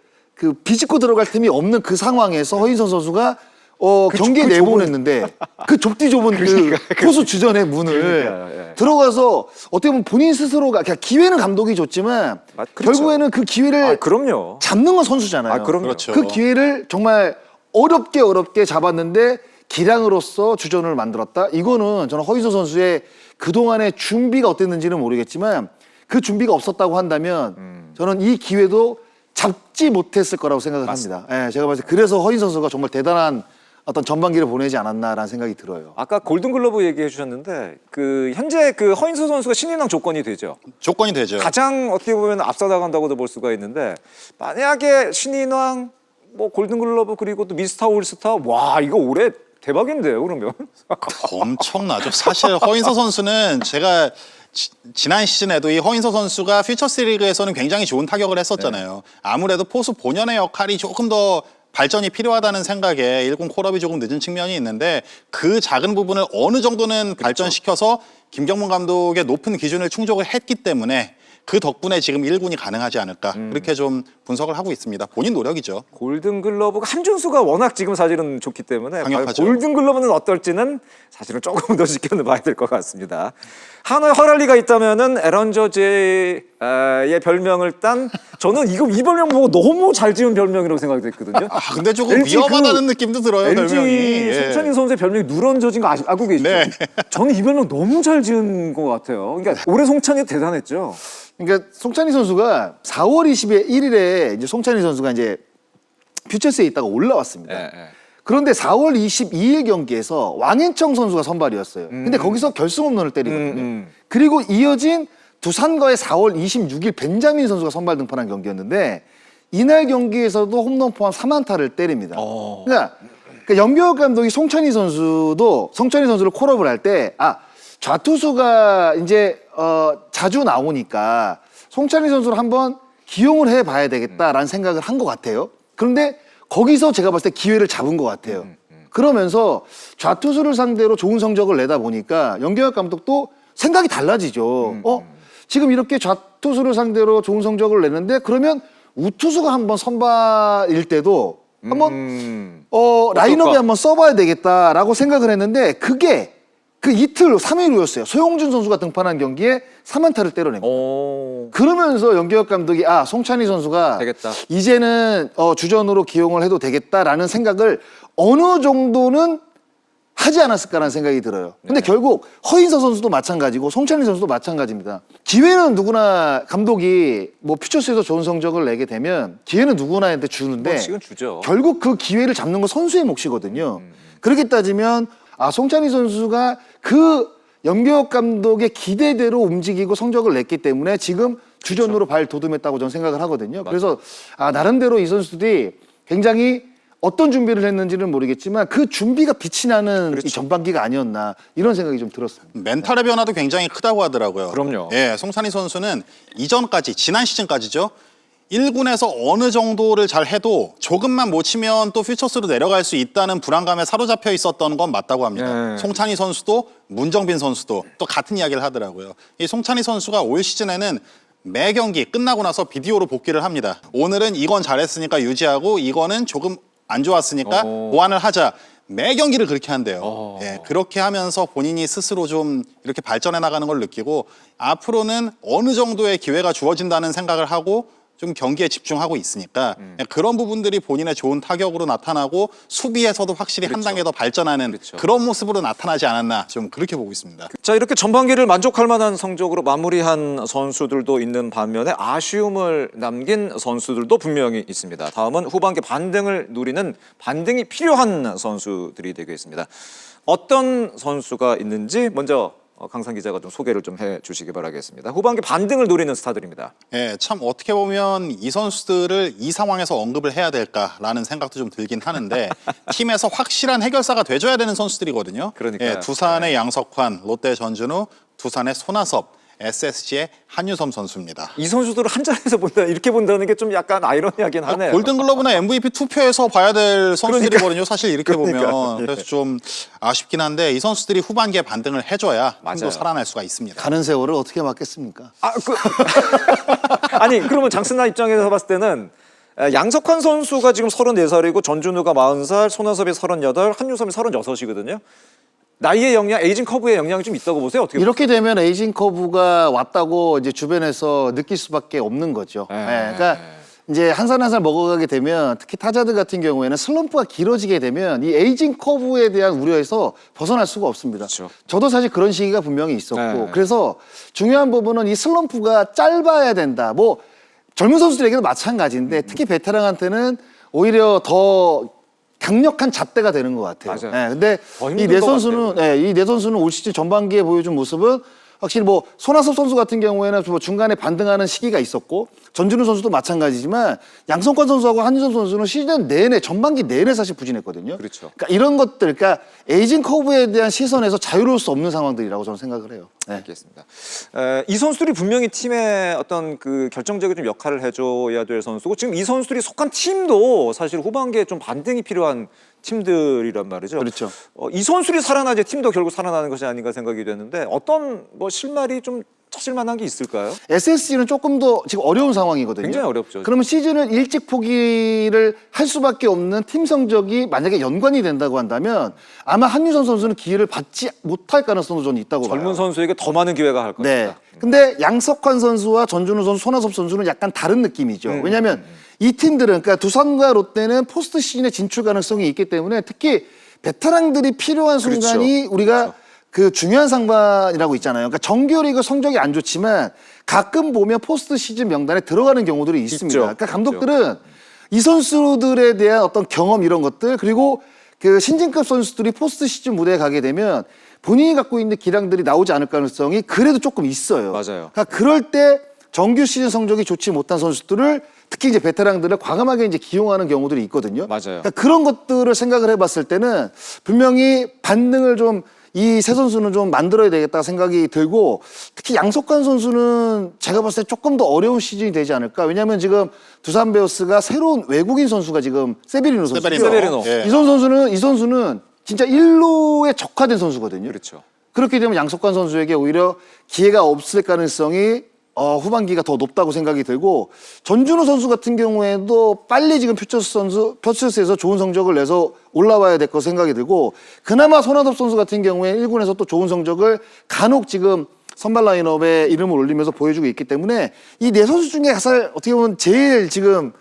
비집고 들어갈 틈이 없는 그 상황에서 허인서 선수가 경기에 내보냈는데 그 좁디 좁은 그 포수 주전의 문을 들어가서 어떻게 보면 본인 스스로가 그냥 기회는 감독이 줬지만 그렇죠. 결국에는 그 기회를 그럼요. 잡는 건 선수잖아요. 그럼요. 그렇죠. 그 기회를 정말 어렵게 잡았는데 기량으로서 주전을 만들었다. 이거는 저는 허인서 선수의 그동안의 준비가 어땠는지는 모르겠지만 그 준비가 없었다고 한다면 저는 이 기회도 잡지 못했을 거라고 생각을 합니다. 예, 제가 봤을 때 그래서 허인서 선수가 정말 대단한 어떤 전반기를 보내지 않았나라는 생각이 들어요. 아까 골든글러브 얘기해 주셨는데 그 현재 그 허인수 선수가 신인왕 조건이 되죠. 조건이 되죠. 가장 어떻게 보면 앞서 나간다고도 볼 수가 있는데 만약에 신인왕 뭐 골든글러브 그리고 또 미스터 올스타 와 이거 올해 대박인데요 그러면. 엄청나죠. 사실 허인서 선수는 제가 지난 시즌에도 이 허인서 선수가 퓨처스 리그에서는 굉장히 좋은 타격을 했었잖아요. 아무래도 포수 본연의 역할이 조금 더 발전이 필요하다는 생각에 1군 콜업이 조금 늦은 측면이 있는데 그 작은 부분을 어느 정도는 발전시켜서 김경문 감독의 높은 기준을 충족을 했기 때문에 그 덕분에 지금 1군이 가능하지 않을까 그렇게 좀 분석을 하고 있습니다. 본인 노력이죠. 골든글러브가 한준수가 워낙 지금 사실은 좋기 때문에 강력하죠. 골든글러브는 어떨지는 사실은 조금 더 지켜봐야 될 것 같습니다. 하나의 허랄리가 있다면은 에런 저지의 별명을 딴 저는 이 별명 보고 너무 잘 지은 별명이라고 생각했거든요. 근데 조금 LG 위험하다는 느낌도 들어요. LG 별명이. 예. 송찬희 선수의 별명이 누런 저지인 거 알고 계시죠? 네. 저는 이 별명 너무 잘 지은 것 같아요. 그러니까 올해 송찬이 대단했죠. 그러니까 송찬희 선수가 4월 21일에 이제 송찬희 선수가 이제 퓨처스에 있다가 올라왔습니다. 그런데 4월 22일 경기에서 왕앤청 선수가 선발이었어요. 근데 거기서 결승 홈런을 때리거든요. 그리고 이어진 두산과의 4월 26일 벤자민 선수가 선발 등판한 경기였는데 이날 경기에서도 홈런 포함 3안타를 때립니다. 그러니까 연병혁 감독이 송찬희 선수를 콜업을 할 때 좌투수가 이제 자주 나오니까 송찬희 선수를 한번 기용을 해봐야 되겠다라는 생각을 한 것 같아요. 그런데 거기서 제가 봤을 때 기회를 잡은 것 같아요. 그러면서 좌투수를 상대로 좋은 성적을 내다 보니까 연경혁 감독도 생각이 달라지죠. 지금 이렇게 좌투수를 상대로 좋은 성적을 내는데 그러면 우투수가 한번 선발일 때도 한번 라인업에 한번 써봐야 되겠다라고 생각을 했는데 그게 그 이틀 3일 후였어요. 소용준 선수가 등판한 경기에 3안타를 때려냅니다. 그러면서 연기혁 감독이 송찬희 선수가 되겠다. 이제는 주전으로 기용을 해도 되겠다라는 생각을 어느 정도는 하지 않았을까라는 생각이 들어요. 근데 결국 허인서 선수도 마찬가지고 송찬희 선수도 마찬가지입니다. 기회는 누구나 감독이 뭐 퓨처스에서 좋은 성적을 내게 되면 기회는 누구나한테 주는데 지금 주죠. 결국 그 기회를 잡는 건 선수의 몫이거든요. 그렇게 따지면 송찬희 선수가 그 연병혁 감독의 기대대로 움직이고 성적을 냈기 때문에 지금 주전으로 발돋움했다고 저는 생각을 하거든요. 그래서 나름대로 이 선수들이 굉장히 어떤 준비를 했는지는 모르겠지만 그 준비가 빛이 나는 이 전반기가 아니었나 이런 생각이 좀 들었습니다. 멘탈의 변화도 굉장히 크다고 하더라고요. 그럼요. 예, 송찬희 선수는 이전까지 지난 시즌까지죠. 1군에서 어느 정도를 잘 해도 조금만 못 치면 또 퓨처스로 내려갈 수 있다는 불안감에 사로잡혀 있었던 건 맞다고 합니다. 송찬희 선수도 문정빈 선수도 또 같은 이야기를 하더라고요. 이 송찬희 선수가 올 시즌에는 매 경기 끝나고 나서 비디오로 복귀를 합니다. 오늘은 이건 잘했으니까 유지하고 이거는 조금 안 좋았으니까 보완을 하자. 매 경기를 그렇게 한대요. 예, 그렇게 하면서 본인이 스스로 좀 이렇게 발전해 나가는 걸 느끼고 앞으로는 어느 정도의 기회가 주어진다는 생각을 하고 좀 경기에 집중하고 있으니까 그런 부분들이 본인의 좋은 타격으로 나타나고 수비에서도 확실히 한 단계 더 발전하는 그런 모습으로 나타나지 않았나 좀 그렇게 보고 있습니다. 자, 이렇게 전반기를 만족할 만한 성적으로 마무리한 선수들도 있는 반면에 아쉬움을 남긴 선수들도 분명히 있습니다. 다음은 후반기 반등을 노리는 반등이 필요한 선수들이 되겠습니다. 어떤 선수가 있는지 먼저 강산 기자가 좀 소개를 좀 해주시기 바라겠습니다. 후반기 반등을 노리는 스타들입니다. 예, 참 어떻게 보면 이 선수들을 이 상황에서 언급을 해야 될까라는 생각도 좀 들긴 하는데 팀에서 확실한 해결사가 돼줘야 되는 선수들이거든요. 그러니까요. 예, 두산의 양석환, 롯데 전준우, 두산의 손아섭, SSG의 한유섬 선수입니다. 이 선수들을 한 자리에서 본다 이렇게 본다는 게 좀 약간 아이러니하긴 하네요. 골든글러브나 MVP 투표에서 봐야 될 선수들이거든요. 사실 이렇게 그러니까요. 보면. 예. 그래서 좀 아쉽긴 한데 이 선수들이 후반기에 반등을 해줘야 맞아요. 팀도 살아날 수가 있습니다. 가는 세월을 어떻게 막겠습니까? 아니 그러면 장스나 입장에서 봤을 때는 양석환 선수가 지금 34살이고 전준우가 40살, 손아섭이 38, 한유섬이 36이거든요. 나이의 영향, 에이징 커브의 영향이 좀 있다고 보세요? 어떻게 이렇게 되면 에이징 커브가 왔다고 이제 주변에서 느낄 수밖에 없는 거죠. 네. 그러니까 이제 한 살 한 살 먹어가게 되면 특히 타자들 같은 경우에는 슬럼프가 길어지게 되면 이 에이징 커브에 대한 우려에서 벗어날 수가 없습니다. 그렇죠. 저도 사실 그런 시기가 분명히 있었고 네. 그래서 중요한 부분은 이 슬럼프가 짧아야 된다. 뭐 젊은 선수들에게도 마찬가지인데 특히 베테랑한테는 오히려 더 강력한 잣대가 되는 것 같아요. 맞아요. 근데 더 이 힘든 네 것 선수는 이 네 선수는 올 시즌 전반기에 보여준 모습은 확실히 뭐 손아섭 선수 같은 경우에는 뭐 중간에 반등하는 시기가 있었고 전준우 선수도 마찬가지지만 양성권 선수하고 한유섬 선수는 시즌 내내 전반기 내내 사실 부진했거든요. 그렇죠. 그러니까 이런 것들, 그러니까 에이징 커브에 대한 시선에서 자유로울 수 없는 상황들이라고 저는 생각을 해요. 네. 알겠습니다. 이 선수들이 분명히 팀의 어떤 그 결정적인 좀 역할을 해줘야 될 선수고 지금 이 선수들이 속한 팀도 사실 후반기에 좀 반등이 필요한 팀들이란 말이죠. 그렇죠. 이 선수들이 살아나야 팀도 결국 살아나는 것이 아닌가 생각이 되는데 어떤 뭐 실마리 좀 찾을 만한 게 있을까요? SSG는 조금 더 지금 어려운 상황이거든요. 굉장히 어렵죠. 그러면 시즌을 일찍 포기를 할 수밖에 없는 팀 성적이 만약에 연관이 된다고 한다면 아마 한유섬 선수는 기회를 받지 못할 가능성도 저는 있다고 봐요. 젊은 선수에게 더 많은 기회가 갈 네. 것이다. 근데 양석환 선수와 전준우 선수, 손아섭 선수는 약간 다른 느낌이죠. 왜냐하면 이 팀들은 그러니까 두산과 롯데는 포스트 시즌의 진출 가능성이 있기 때문에 특히 베테랑들이 필요한 그렇죠. 순간이 우리가 그 중요한 상반이라고 있잖아요. 그러니까 정규리그 성적이 안 좋지만 가끔 보면 포스트 시즌 명단에 들어가는 경우들이 있습니다. 있죠. 그러니까 감독들은 이 선수들에 대한 어떤 경험 이런 것들 그리고 그 신진급 선수들이 포스트 시즌 무대에 가게 되면 본인이 갖고 있는 기량들이 나오지 않을 가능성이 그래도 조금 있어요. 맞아요. 그러니까 그럴 때 정규 시즌 성적이 좋지 못한 선수들을 특히 이제 베테랑들을 과감하게 이제 기용하는 경우들이 있거든요. 맞아요. 그러니까 그런 것들을 생각을 해봤을 때는 분명히 반등을 좀 이 세 선수는 좀 만들어야 되겠다 생각이 들고 특히 양석환 선수는 제가 봤을 때 조금 더 어려운 시즌이 되지 않을까. 왜냐하면 지금 두산 베어스가 새로운 외국인 선수가 지금 세베리노 선수죠. 세베리노. 예. 이 선수는 진짜 1루에 적화된 선수거든요. 그렇죠. 그렇게 되면 양석환 선수에게 오히려 기회가 없을 가능성이 후반기가 더 높다고 생각이 들고 전준우 선수 같은 경우에도 빨리 지금 퓨처스에서 좋은 성적을 내서 올라와야 될 거 생각이 들고 그나마 손아섭 선수 같은 경우에 1군에서 또 좋은 성적을 간혹 지금 선발 라인업에 이름을 올리면서 보여주고 있기 때문에 이 네 선수 중에 사실 어떻게 보면 제일 지금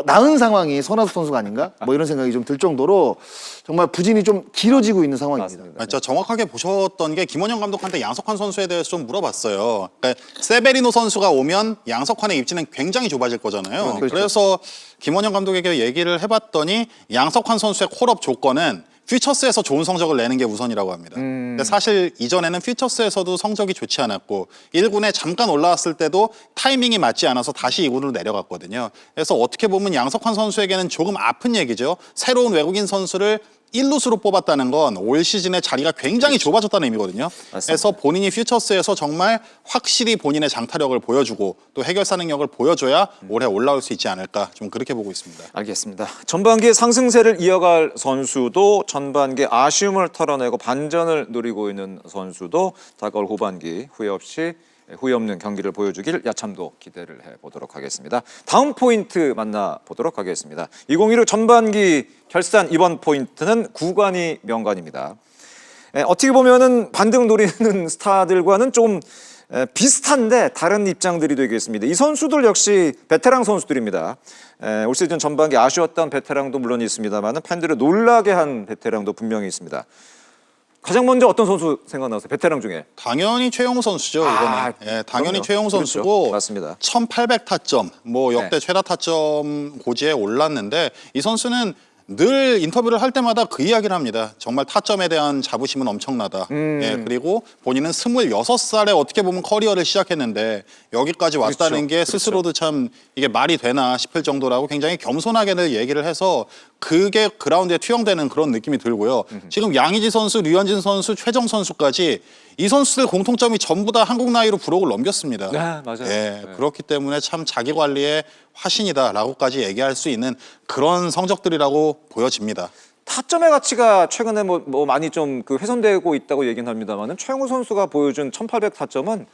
나은 상황이 손아섭 선수가 아닌가? 뭐 이런 생각이 좀 들 정도로 정말 부진이 좀 길어지고 있는 상황입니다. 맞습니다. 진짜 정확하게 보셨던 게 김원영 감독한테 양석환 선수에 대해서 좀 물어봤어요. 그러니까 세베리노 선수가 오면 양석환의 입지는 굉장히 좁아질 거잖아요. 그렇죠. 그래서 김원영 감독에게 얘기를 해봤더니 양석환 선수의 콜업 조건은 퓨처스에서 좋은 성적을 내는 게 우선이라고 합니다. 근데 사실 이전에는 퓨처스에서도 성적이 좋지 않았고 1군에 잠깐 올라왔을 때도 타이밍이 맞지 않아서 다시 2군으로 내려갔거든요. 그래서 어떻게 보면 양석환 선수에게는 조금 아픈 얘기죠. 새로운 외국인 선수를 1루수로 뽑았다는 건 올 시즌에 자리가 굉장히 좁아졌다는 의미거든요. 그래서 본인이 퓨처스에서 정말 확실히 본인의 장타력을 보여주고 또 해결사 능력을 보여줘야 올해 올라올 수 있지 않을까 좀 그렇게 보고 있습니다. 알겠습니다. 전반기에 상승세를 이어갈 선수도 전반기에 아쉬움을 털어내고 반전을 노리고 있는 선수도 다가올 후반기 후회 없는 경기를 보여주길 야참도 기대를 해보도록 하겠습니다. 다음 포인트 만나보도록 하겠습니다. 2015 전반기 결산 이번 포인트는 구관이 명관입니다. 어떻게 보면은 반등 노리는 스타들과는 좀 비슷한데 다른 입장들이 되겠습니다. 이 선수들 역시 베테랑 선수들입니다. 올 시즌 전반기 아쉬웠던 베테랑도 물론 있습니다만 팬들을 놀라게 한 베테랑도 분명히 있습니다. 가장 먼저 어떤 선수 생각나세요? 베테랑 중에. 당연히 최용우 선수죠, 이거는. 예, 당연히 그럼요. 최용우 그렇죠. 선수고 맞습니다. 1800타점, 뭐 역대 네. 최다 타점 고지에 올랐는데 이 선수는 늘 인터뷰를 할 때마다 그 이야기를 합니다. 정말 타점에 대한 자부심은 엄청나다. 예, 그리고 본인은 26살에 어떻게 보면 커리어를 시작했는데 여기까지 왔다는 그렇죠. 게 스스로도 참 이게 말이 되나 싶을 정도라고 굉장히 겸손하게 늘 얘기를 해서 그게 그라운드에 투영되는 그런 느낌이 들고요. 지금 양의지 선수, 류현진 선수, 최정 선수까지 이 선수들 공통점이 전부 다 한국 나이로 부록을 넘겼습니다. 네, 맞아요. 예, 그렇기 때문에 참 자기 관리의 화신이다라고까지 얘기할 수 있는 그런 성적들이라고 보여집니다. 타점의 가치가 최근에 뭐 많이 좀 그 훼손되고 있다고 얘기는 합니다만은 최영우 선수가 보여준 1,800 타점은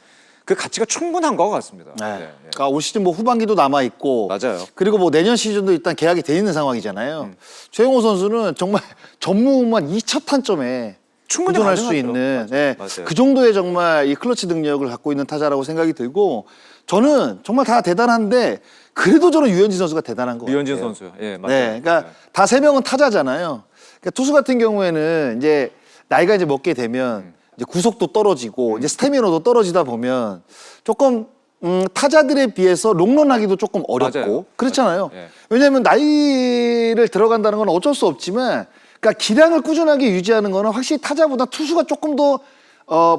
그 가치가 충분한 것 같습니다. 네. 네, 네. 그러니까 올 시즌 뭐 후반기도 남아 있고, 맞아요. 그리고 뭐 내년 시즌도 일단 계약이 돼 있는 상황이잖아요. 최영호 선수는 정말 전무후무한 2차 탄점에 충분히 도전할 수 가능하죠. 있는 맞아요. 예, 맞아요. 그 정도의 정말 이 클러치 능력을 갖고 있는 타자라고 생각이 들고, 저는 정말 다 대단한데 그래도 저는 유현진 선수가 대단한 것 같아요. 류현진 선수요. 예, 맞아요. 네, 그러니까 다 세 명은 타자잖아요. 그러니까 투수 같은 경우에는 이제 나이가 이제 먹게 되면 이제 구속도 떨어지고 이제 스태미너도 떨어지다 보면 조금 타자들에 비해서 롱런하기도 조금 어렵고 맞아요. 그렇잖아요. 맞아요. 예. 왜냐하면 나이를 들어간다는 건 어쩔 수 없지만, 그러니까 기량을 꾸준하게 유지하는 거는 확실히 타자보다 투수가 조금 더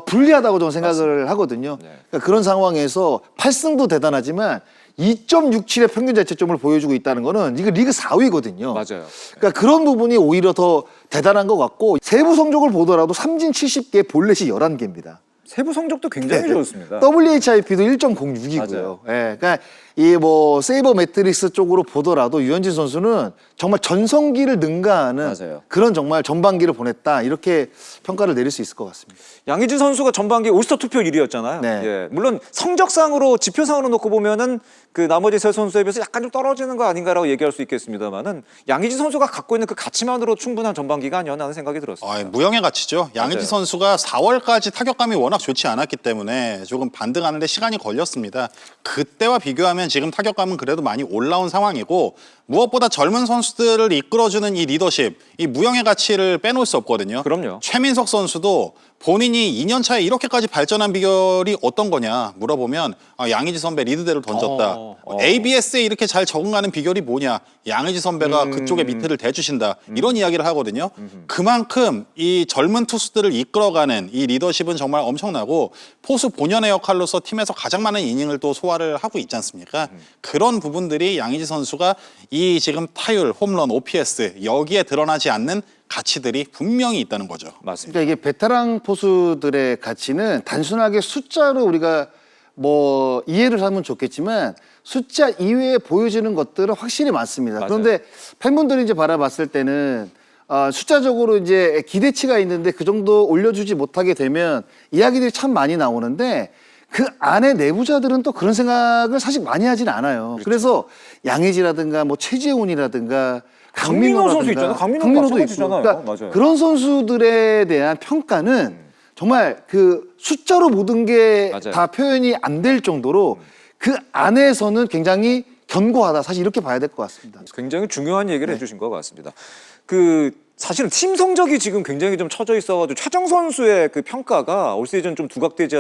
불리하다고 저는 생각을 하거든요. 네. 그러니까 그런 상황에서 8승도 대단하지만 2.67의 평균 자책점을 보여주고 있다는 거는 이거 리그 4위거든요. 맞아요. 그러니까 그런 부분이 오히려 더 대단한 것 같고, 세부 성적을 보더라도 삼진 70개, 볼넷이 11개입니다. 세부 성적도 굉장히 좋습니다. WHIP도 1.06이고요. 맞아요. 예, 그러니까 이 뭐 세이버 매트릭스 쪽으로 보더라도 유현진 선수는 정말 전성기를 능가하는 맞아요. 그런 정말 전반기를 보냈다, 이렇게 평가를 내릴 수 있을 것 같습니다. 양의지 선수가 전반기 올스타 투표 1위였잖아요. 네. 예, 물론 성적상으로 지표상으로 놓고 보면은 그 나머지 세 선수에 비해서 약간 좀 떨어지는 거 아닌가라고 얘기할 수 있겠습니다만은 양의지 선수가 갖고 있는 그 가치만으로 충분한 전반기가 아니었나 하는 생각이 들었습니다. 아, 무형의 가치죠. 양의지 맞아요. 선수가 4월까지 타격감이 워낙 좋지 않았기 때문에 조금 반등하는데 시간이 걸렸습니다. 그때와 비교하면 지금 타격감은 그래도 많이 올라온 상황이고, 무엇보다 젊은 선수들을 이끌어주는 이 리더십, 이 무형의 가치를 빼놓을 수 없거든요. 그럼요. 최민석 선수도 본인이 2년 차에 이렇게까지 발전한 비결이 어떤 거냐 물어보면 양의지 선배 리드대로 던졌다. ABS에 이렇게 잘 적응하는 비결이 뭐냐? 양의지 선배가 그쪽에 밑에를 대주신다. 이런 이야기를 하거든요. 그만큼 이 젊은 투수들을 이끌어가는 이 리더십은 정말 엄청나고, 포수 본연의 역할로서 팀에서 가장 많은 이닝을 또 소화를 하고 있지 않습니까? 그런 부분들이 양의지 선수가 이 지금 타율, 홈런, OPS 여기에 드러나지 않는 가치들이 분명히 있다는 거죠. 맞습니다. 그러니까 이게 베테랑 포수들의 가치는 단순하게 숫자로 우리가 뭐 이해를 하면 좋겠지만, 숫자 이외에 보여지는 것들은 확실히 많습니다. 맞아요. 그런데 팬분들이 이제 바라봤을 때는 숫자적으로 이제 기대치가 있는데 그 정도 올려주지 못하게 되면 이야기들이 참 많이 나오는데, 그 안에 내부자들은 또 그런 생각을 사실 많이 하진 않아요. 그렇죠. 그래서 양의지라든가 뭐 최재훈이라든가 강민호 선수 있잖아요. 강민호도 마찬가지잖아요. 그러니까 맞아요. 그런 선수들에 대한 평가는 정말 그 숫자로 모든 게 맞아요. 다 표현이 안 될 정도로 그 안에서는 굉장히 견고하다, 사실 이렇게 봐야 될 것 같습니다. 굉장히 중요한 얘기를 해주신 것 같습니다. 그 사실은 팀 성적이 지금 굉장히 좀 처져 있어가지고 최정 선수의 그 평가가 올 시즌 좀 부각되지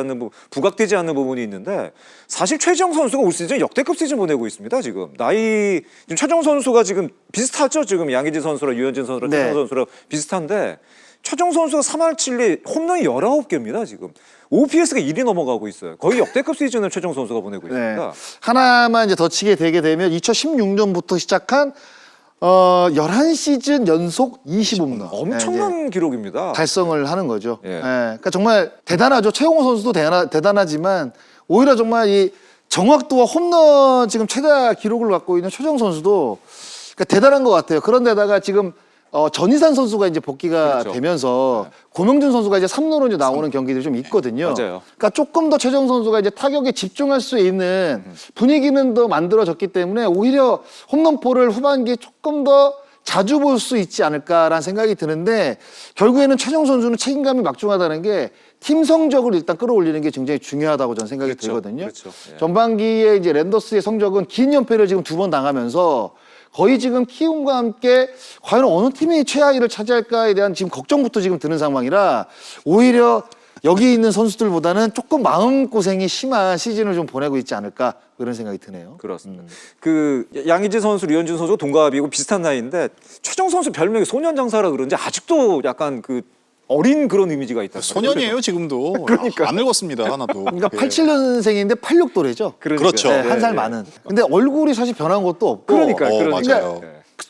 않는 부분이 있는데, 사실 최정 선수가 올 시즌 역대급 시즌 보내고 있습니다. 지금 나이 지금 최정 선수가 지금 비슷하죠. 지금 양의지 선수랑 유현진 선수랑 네. 최정 선수랑 비슷한데, 최정 선수가 3할 7리 홈런이 19개입니다. 지금 OPS가 1이 넘어가고 있어요. 거의 역대급 시즌을 최정 선수가 보내고 네. 있습니다. 하나만 이제 더 치게 되게 되면 2016년부터 시작한 11시즌 연속 20홈런. 엄청난 기록입니다. 달성을 하는 거죠. 예. 그러니까 정말 대단하죠. 최용호 선수도 대단하지만 오히려 정말 이 정확도와 홈런 지금 최다 기록을 갖고 있는 최정 선수도 그러니까 대단한 것 같아요. 그런데다가 지금 전희산 선수가 이제 복귀가 그렇죠. 되면서 고명준 선수가 이제 3루로 이제 나오는 경기들이 좀 있거든요. 맞아요. 그러니까 조금 더 최정 선수가 이제 타격에 집중할 수 있는 분위기는 더 만들어졌기 때문에 오히려 홈런포를 후반기에 조금 더 자주 볼 수 있지 않을까라는 생각이 드는데, 결국에는 최정 선수는 책임감이 막중하다는 게 팀 성적을 일단 끌어올리는 게 굉장히 중요하다고 저는 생각이 그렇죠. 들거든요. 그렇죠. 예. 전반기에 이제 랜더스의 성적은 긴 연패를 지금 2번 당하면서 거의 지금 키움과 함께 과연 어느 팀이 최하위를 차지할까에 대한 지금 걱정부터 지금 드는 상황이라, 오히려 여기 있는 선수들보다는 조금 마음고생이 심한 시즌을 좀 보내고 있지 않을까 그런 생각이 드네요. 그렇습니다. 그 양의지 선수, 류현진 선수 동갑이고 비슷한 나이인데 최정 선수 별명이 소년장사라 그런지 아직도 약간 그 어린 그런 이미지가 있다. 소년이에요 지금도. 그러니까. 안 늙었습니다 하나도. 그러니까 예. 87년생인데 86도래죠. 그렇죠. 네, 한 살 예. 많은. 근데 얼굴이 사실 변한 것도 없고. 그러니까 맞아요.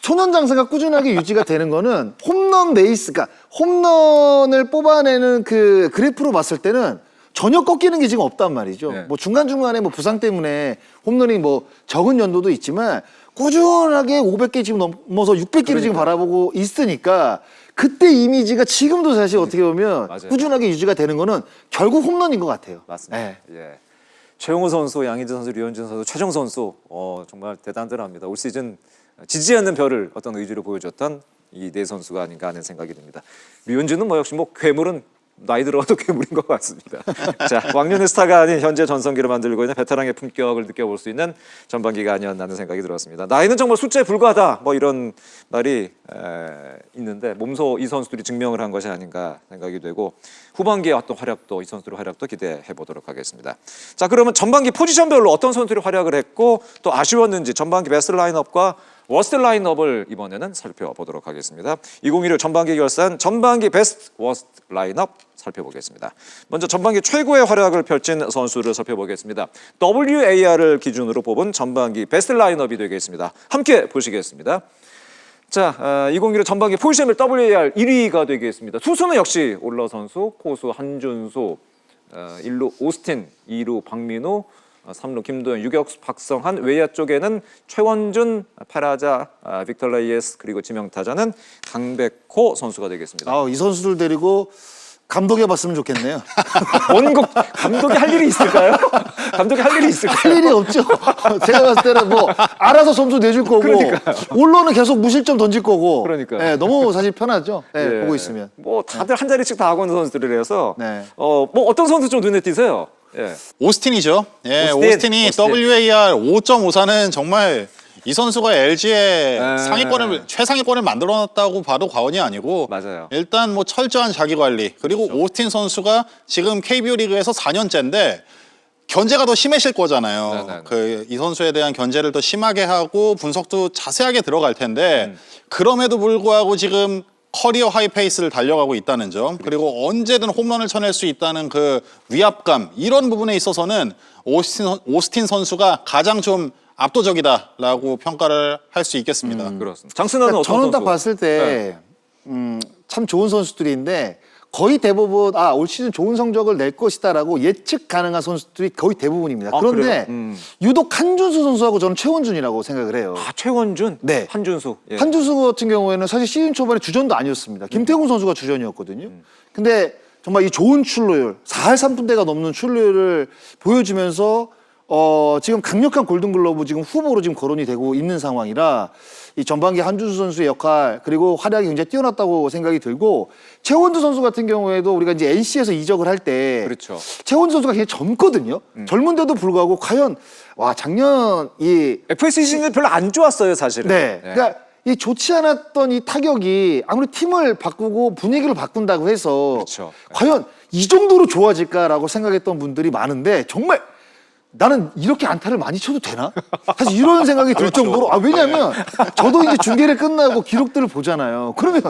소년장사가 꾸준하게 유지가 되는 거는 홈런 레이스, 그러니까 홈런을 뽑아내는 그 그래프로 봤을 때는 전혀 꺾이는 게 지금 없단 말이죠. 네. 뭐 중간중간에 뭐 부상 때문에 홈런이 뭐 적은 연도도 있지만 꾸준하게 500개 지금 넘어서 600개를 지금 바라보고 있으니까 그때 이미지가 지금도 사실 어떻게 보면 맞아요. 꾸준하게 유지가 되는 거는 결국 홈런인 것 같아요. 맞습니다. 네. 예. 최용호 선수, 양의지 선수, 류현진 선수, 최정 선수 정말 대단들합니다. 올 시즌 지지 않는 별을 어떤 의지로 보여줬던 이 네 선수가 아닌가 하는 생각이 듭니다. 류현진은 뭐 역시 뭐 괴물은 나이 들어도 괴물인 것 같습니다. 자, 왕년의 스타가 아닌 현재 전성기를 만들고 있는 베테랑의 품격을 느껴볼 수 있는 전반기가 아니었나 하는 생각이 들었습니다. 나이는 정말 숫자에 불과하다 뭐 이런 말이 있는데 몸소 이 선수들이 증명을 한 것이 아닌가 생각이 되고 후반기의 어떤 활약도 이 선수들의 활약도 기대해 보도록 하겠습니다. 자, 그러면 전반기 포지션별로 어떤 선수들이 활약을 했고 또 아쉬웠는지 전반기 베스트 라인업과 워스트 라인업을 이번에는 살펴보도록 하겠습니다. 2016 전반기 결산 전반기 베스트 워스트 라인업 살펴보겠습니다. 먼저 전반기 최고의 활약을 펼친 선수를 살펴보겠습니다. WAR을 기준으로 뽑은 전반기 베스트 라인업이 되겠습니다. 함께 보시겠습니다. 자, 2016 전반기 포지션별 WAR 1위가 되겠습니다. 투수는 역시 올러 선수, 포수 한준수, 1루 오스틴, 2루 박민우, 3루 김도현, 유격수 박성한, 외야 쪽에는 최원준, 파라자, 빅터 레이에스 그리고 지명타자는 강백호 선수가 되겠습니다. 이 선수들 데리고 감독해봤으면 좋겠네요. 원국 감독이 할 일이 있을까요? 감독이 할 일이 있을까요? 할 일이 없죠. 제가 봤을 때는 뭐 알아서 점수 내줄 거고 올러는 계속 무실점 던질 거고. 그러니까요. 네, 너무 사실 편하죠. 네, 예. 보고 있으면. 뭐 다들 한 자리씩 다 하고 있는 선수들이라서 네. 뭐 어떤 선수 좀 눈에 띄세요? 예. 오스틴이죠. 예, 오스틴. 오스틴이 WAR 5.54는 정말 이 선수가 LG의 네. 상위권을 최상위권을 만들어놨다고 봐도 과언이 아니고 맞아요. 일단 뭐 철저한 자기 관리 그리고 오스틴 선수가 지금 KBO 리그에서 4년째인데 견제가 더 심해질 거잖아요. 네네네. 그 이 선수에 대한 견제를 더 심하게 하고 분석도 자세하게 들어갈 텐데 그럼에도 불구하고 지금 커리어 하이 페이스를 달려가고 있다는 점 그리고 언제든 홈런을 쳐낼 수 있다는 그 위압감 이런 부분에 있어서는 오스틴 선수가 가장 좀 압도적이다라고 평가를 할 수 있겠습니다. 그렇습니다. 장순환은 어떤 저는 선수? 딱 봤을 때 참 좋은 선수들인데 거의 대부분 올 시즌 좋은 성적을 낼 것이다라고 예측 가능한 선수들이 거의 대부분입니다. 그런데 그래요? 유독 한준수 선수하고 저는 최원준이라고 생각을 해요. 최원준, 네. 한준수. 예. 한준수 같은 경우에는 사실 시즌 초반에 주전도 아니었습니다. 김태훈 선수가 주전이었거든요. 근데 정말 이 좋은 출루율, 4할 3푼대가 넘는 출루율을 보여주면서 지금 강력한 골든글러브 지금 후보로 지금 거론이 되고 있는 상황이라 이 전반기 한준수 선수의 역할 그리고 활약이 굉장히 뛰어났다고 생각이 들고 최원주 선수 같은 경우에도 우리가 이제 NC에서 이적을 할 때 그렇죠. 최원주 선수가 굉장히 젊거든요. 젊은데도 불구하고 과연 작년 이 FA 시즌이 별로 안 좋았어요, 사실은. 네. 그러니까 이 좋지 않았던 이 타격이 아무리 팀을 바꾸고 분위기를 바꾼다고 해서 그렇죠. 과연 이 정도로 좋아질까라고 생각했던 분들이 많은데 정말 나는 이렇게 안타를 많이 쳐도 되나? 사실 이런 생각이 들 정도로 왜냐면 저도 이제 중계를 끝나고 기록들을 보잖아요. 그러면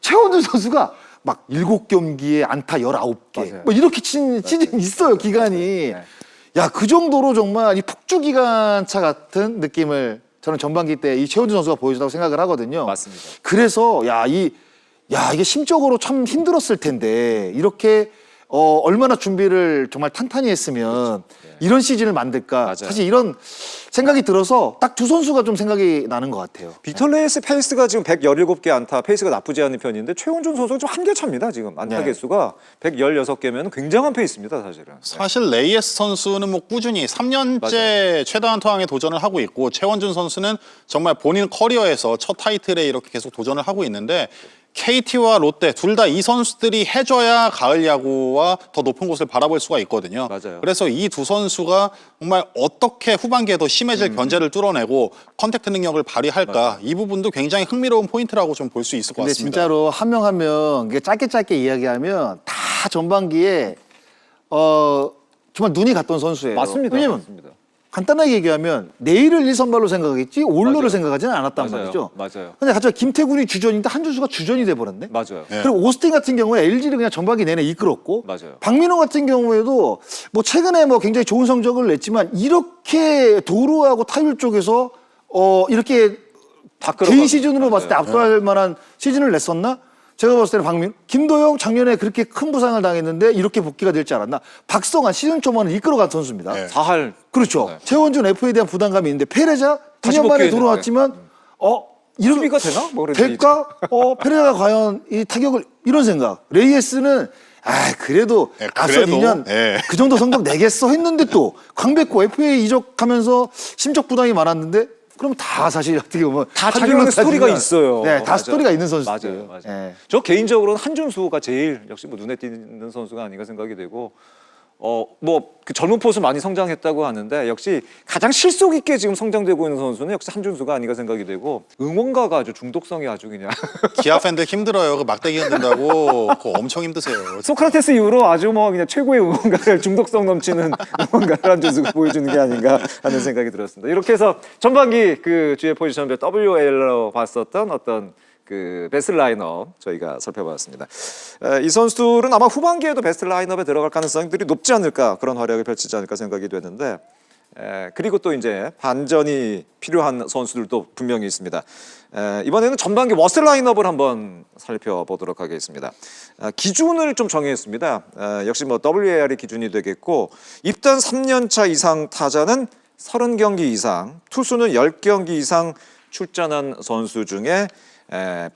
최원준 선수가 막 7경기에 안타 19개 맞아요. 뭐 이렇게 친 시즌이 있어요, 기간이. 야, 그 정도로 정말 이 폭주 기관차 같은 느낌을 저는 전반기 때 이 최원준 선수가 보여준다고 생각을 하거든요. 맞습니다. 그래서 이게 심적으로 참 힘들었을 텐데 이렇게 얼마나 준비를 정말 탄탄히 했으면 이런 시즌을 만들까. 맞아요. 사실 이런 생각이 들어서 딱 두 선수가 좀 생각이 나는 것 같아요. 빅터 레이스 페이스가 지금 117개 안타, 페이스가 나쁘지 않은 편인데 최원준 선수가 좀 한계 차입니다. 지금 안타 네. 개수가 116개면 굉장한 페이스입니다, 사실은. 사실 레이에스 선수는 뭐 꾸준히 3년째 최다한 타왕에 도전을 하고 있고 최원준 선수는 정말 본인 커리어에서 첫 타이틀에 이렇게 계속 도전을 하고 있는데 KT와 롯데 둘 다 이 선수들이 해줘야 가을 야구와 더 높은 곳을 바라볼 수가 있거든요. 맞아요. 그래서 이 두 선수가 정말 어떻게 후반기에 더 심해질 견제를 뚫어내고 컨택트 능력을 발휘할까 이 부분도 굉장히 흥미로운 포인트라고 좀 볼 수 있을 것 근데 같습니다. 진짜로 한 명 한 명 짧게 이야기하면 다 전반기에 정말 눈이 갔던 선수예요. 맞습니다. 왜냐면 맞습니다. 간단하게 얘기하면 내일을 1선발로 생각하겠지 올로를 맞아요. 생각하지는 않았단 맞아요. 말이죠. 맞아요. 근데 갑자기 김태균이 주전인데 한준수가 주전이 돼버렸네. 맞아요. 네. 그리고 오스틴 같은 경우에 LG를 그냥 전반기 내내 이끌었고 맞아요. 박민호 같은 경우에도 뭐 최근에 뭐 굉장히 좋은 성적을 냈지만 이렇게 도루하고 타율 쪽에서 이렇게 다 개인 끌어가는. 시즌으로 봤을 때 맞아요. 압도할 만한 시즌을 냈었나? 제가 봤을 때는 박민호, 김도영 작년에 그렇게 큰 부상을 당했는데 이렇게 복귀가 될지 알았나? 박성환 시즌 초반을 이끌어간 선수입니다. 네. 4할 그렇죠. 네. 최원준 F에 대한 부담감이 있는데 페레자 다시 2년 만에 복귀했는데. 돌아왔지만 이런 수비가 되나? 뭐 그랬는데 될까? 페레자가 과연 이 타격을 이런 생각. 레이에스는 그래도 네, 앞서 그래도, 2년 네. 그 정도 성적 내겠어 했는데 또 광백호 FA 이적하면서 심적 부담이 많았는데 그럼 다 사실 어떻게 보면 다 한 자기만의 줄로 스토리가 따지면 있어요. 네, 다 맞아요. 스토리가 있는 선수들. 맞아요, 맞아요. 예. 저 개인적으로는 한준수가 제일 역시 뭐 눈에 띄는 선수가 아닌가 생각이 되고, 뭐 그 젊은 포수 많이 성장했다고 하는데 역시 가장 실속 있게 지금 성장되고 있는 선수는 역시 한준수가 아닌가 생각이 되고 응원가가 아주 중독성이 아주 그냥 기아 팬들 힘들어요. 그 막대기 흔든다고 그거 엄청 힘드세요. 소크라테스 이후로 아주 뭐 그냥 최고의 응원가를 중독성 넘치는 응원가를 한준수가 보여주는 게 아닌가 하는 생각이 들었습니다. 이렇게 해서 전반기 그 주의 포지션별 WL로 봤었던 어떤 그 베스트 라인업 저희가 살펴봤습니다. 이 선수들은 아마 후반기에도 베스트 라인업에 들어갈 가능성들이 높지 않을까, 그런 활약을 펼치지 않을까 생각이 되는데, 그리고 또 이제 반전이 필요한 선수들도 분명히 있습니다. 이번에는 전반기 워스트 라인업을 한번 살펴보도록 하겠습니다. 기준을 좀 정했습니다. 역시 뭐 WAR이 기준이 되겠고, 입단 3년차 이상 타자는 30경기 이상, 투수는 10경기 이상 출전한 선수 중에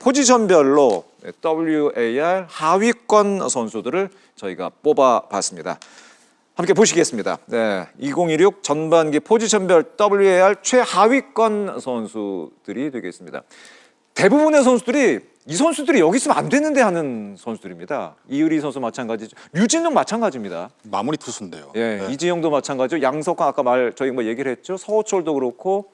포지션별로 WAR 하위권 선수들을 저희가 뽑아봤습니다. 함께 보시겠습니다. 2016 전반기 포지션별 WAR 최하위권 선수들이 되겠습니다. 대부분의 선수들이 이 선수들이 여기 있으면 안 되는데 하는 선수들입니다. 이의리 선수 마찬가지죠. 류진영 마찬가지입니다. 마무리 투수인데요. 예, 네. 이지영도 마찬가지죠. 양석환 아까 저희 뭐 얘기를 했죠. 서호철도 그렇고,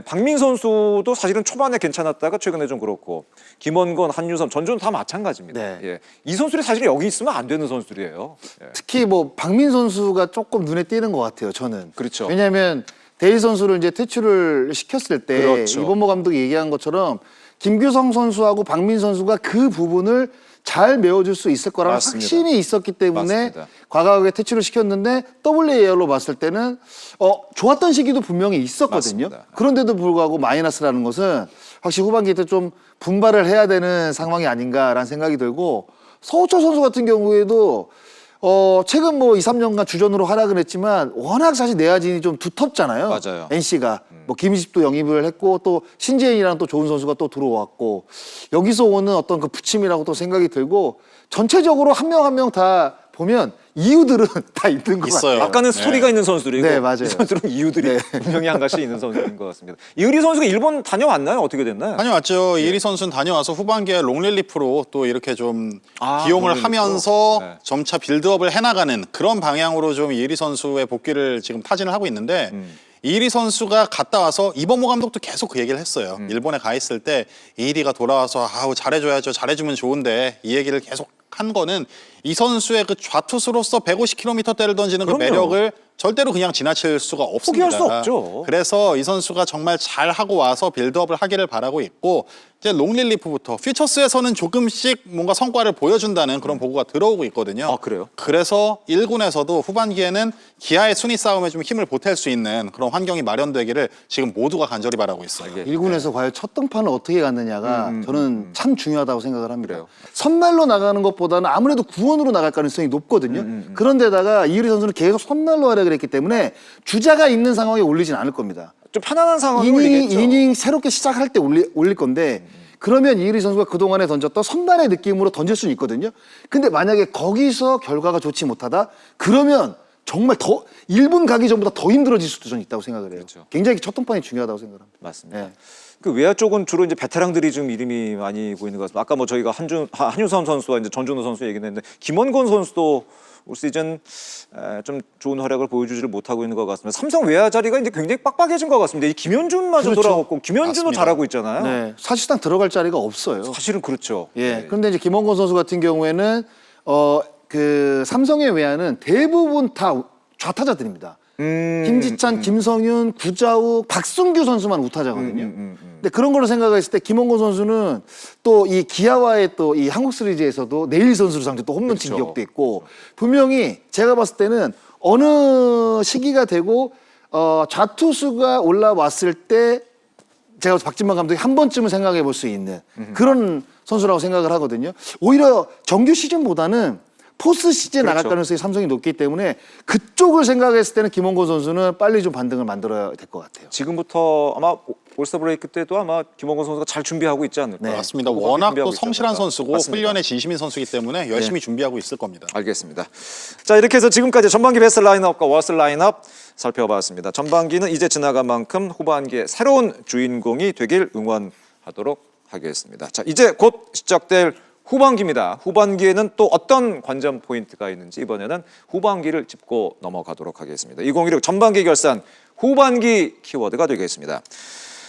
박민 선수도 사실은 초반에 괜찮았다가 최근에 좀 그렇고, 김원건, 한유섬, 전준 다 마찬가지입니다. 네. 예, 이 선수들이 사실 여기 있으면 안 되는 선수들이에요. 예. 특히 뭐 박민 선수가 조금 눈에 띄는 것 같아요. 저는. 그렇죠. 왜냐하면 대희 선수를 이제 퇴출을 시켰을 때 그렇죠. 이범모 감독이 얘기한 것처럼 김규성 선수하고 박민 선수가 그 부분을 잘 메워줄 수 있을 거라는 맞습니다. 확신이 있었기 때문에 맞습니다. 과감하게 퇴출을 시켰는데 WAR로 봤을 때는 좋았던 시기도 분명히 있었거든요. 맞습니다. 그런데도 불구하고 마이너스라는 것은 확실히 후반기 때 좀 분발을 해야 되는 상황이 아닌가라는 생각이 들고, 서호철 선수 같은 경우에도 최근 뭐 2, 3년간 주전으로 활약을 했지만 워낙 사실 내야진이 좀 두텁잖아요. 맞아요. NC가 뭐 김희집도 영입을 했고 또 신재인이랑 또 좋은 선수가 또 들어왔고, 여기서 오는 어떤 그 부침이라고 또 생각이 들고, 전체적으로 한 명 한 명 다 보면 이유들은 다 있는 것 있어요. 같아요. 아까는 스토리가 있는 선수들이고, 네, 맞아요. 이 선수들은 이유들이 네. 분명히 한 가지 있는 선수인 것 같습니다. 이의리 선수가 일본 다녀왔나요? 어떻게 됐나요? 다녀왔죠. 이혜리 선수는 다녀와서 후반기에 롱릴리프로 또 이렇게 좀 기용을 롱릴리프로? 하면서 네. 점차 빌드업을 해나가는 그런 방향으로 좀 이혜리 선수의 복귀를 지금 타진을 하고 있는데, 이혜리 선수가 갔다 와서 이범호 감독도 계속 그 얘기를 했어요. 일본에 가 있을 때 이혜리가 돌아와서 잘해줘야죠, 잘해주면 좋은데, 이 얘기를 계속 한 거는 이 선수의 그 좌투수로서 150km대를 던지는 그 그럼요. 매력을 절대로 그냥 지나칠 수가 없습니다. 포기할 수 없죠. 그래서 이 선수가 정말 잘 하고 와서 빌드업을 하기를 바라고 있고, 이제 롱릴리프부터 퓨처스에서는 조금씩 뭔가 성과를 보여준다는 그런 보고가 들어오고 있거든요. 아, 그래요? 그래서 1군에서도 후반기에는 기아의 순위 싸움에 좀 힘을 보탤 수 있는 그런 환경이 마련되기를 지금 모두가 간절히 바라고 있어요. 예. 1군에서 과연 첫 등판을 어떻게 갔느냐가 저는 참 중요하다고 생각을 합니다. 그래요. 선발로 나가는 것보다는 아무래도 구원으로 나갈 가능성이 높거든요. 그런데다가 이유리 선수는 계속 선발로 활약을 했기 때문에 주자가 있는 상황에 올리진 않을 겁니다. 좀 편안한 상황이 이닝, 올리겠죠. 이닝 새롭게 시작할 때 올릴 건데, 그러면 이의리 선수가 그동안에 던졌던 선발의 느낌으로 던질 수는 있거든요. 근데 만약에 거기서 결과가 좋지 못하다? 그러면 정말 더 1분 가기 전보다 더 힘들어질 수도 좀 있다고 생각을 해요. 그렇죠. 굉장히 첫 등판이 중요하다고 생각합니다. 맞습니다. 네. 그 외야 쪽은 주로 이제 베테랑들이 좀 이름이 많이 보이는 것 같습니다. 아까 뭐 저희가 한유섬 선수와 이제 전준호 선수 얘기했는데, 김원건 선수도 올 시즌 좀 좋은 활약을 보여주지를 못하고 있는 것 같습니다. 삼성 외야 자리가 이제 굉장히 빡빡해진 것 같습니다. 이 김현준마저 그렇죠. 돌아왔고, 김현준도 맞습니다. 잘하고 있잖아요. 네. 사실상 들어갈 자리가 없어요. 사실은 그렇죠. 예. 네. 그런데 이제 김원건 선수 같은 경우에는 그 삼성의 외야는 대부분 다 좌타자들입니다. 김지찬, 김성윤, 구자욱, 박승규 선수만 우타자거든요. 근데 그런 걸로 생각했을 때 김원곤 선수는 또 이 기아와의 또 이 한국 시리즈에서도 네일 선수를 상대 또 홈런 친 그렇죠. 기억도 있고 분명히 제가 봤을 때는 어느 시기가 되고 좌투수가 올라왔을 때 제가 박진만 감독이 한 번쯤은 생각해 볼 수 있는 그런 선수라고 생각을 하거든요. 오히려 정규 시즌보다는 포스트 시즌에 나갈 그렇죠. 가능성이 삼성이 높기 때문에 그쪽을 생각했을 때는 김원곤 선수는 빨리 좀 반등을 만들어야 될 것 같아요. 지금부터 아마 올스타 브레이크 때도 아마 김원곤 선수가 잘 준비하고 있지 않을까. 네. 맞습니다. 후반기 워낙 준비하고 또 있지 성실한 않을까. 선수고 맞습니다. 훈련에 진심인 선수이기 때문에 열심히 준비하고 있을 겁니다. 알겠습니다. 자, 이렇게 해서 지금까지 전반기 베스트 라인업과 워스트 라인업 살펴봤습니다. 전반기는 이제 지나간 만큼 후반기에 새로운 주인공이 되길 응원하도록 하겠습니다. 자, 이제 곧 시작될 후반기입니다. 후반기에는 또 어떤 관전 포인트가 있는지 이번에는 후반기를 짚고 넘어가도록 하겠습니다. 2016 전반기 결산 후반기 키워드가 되겠습니다.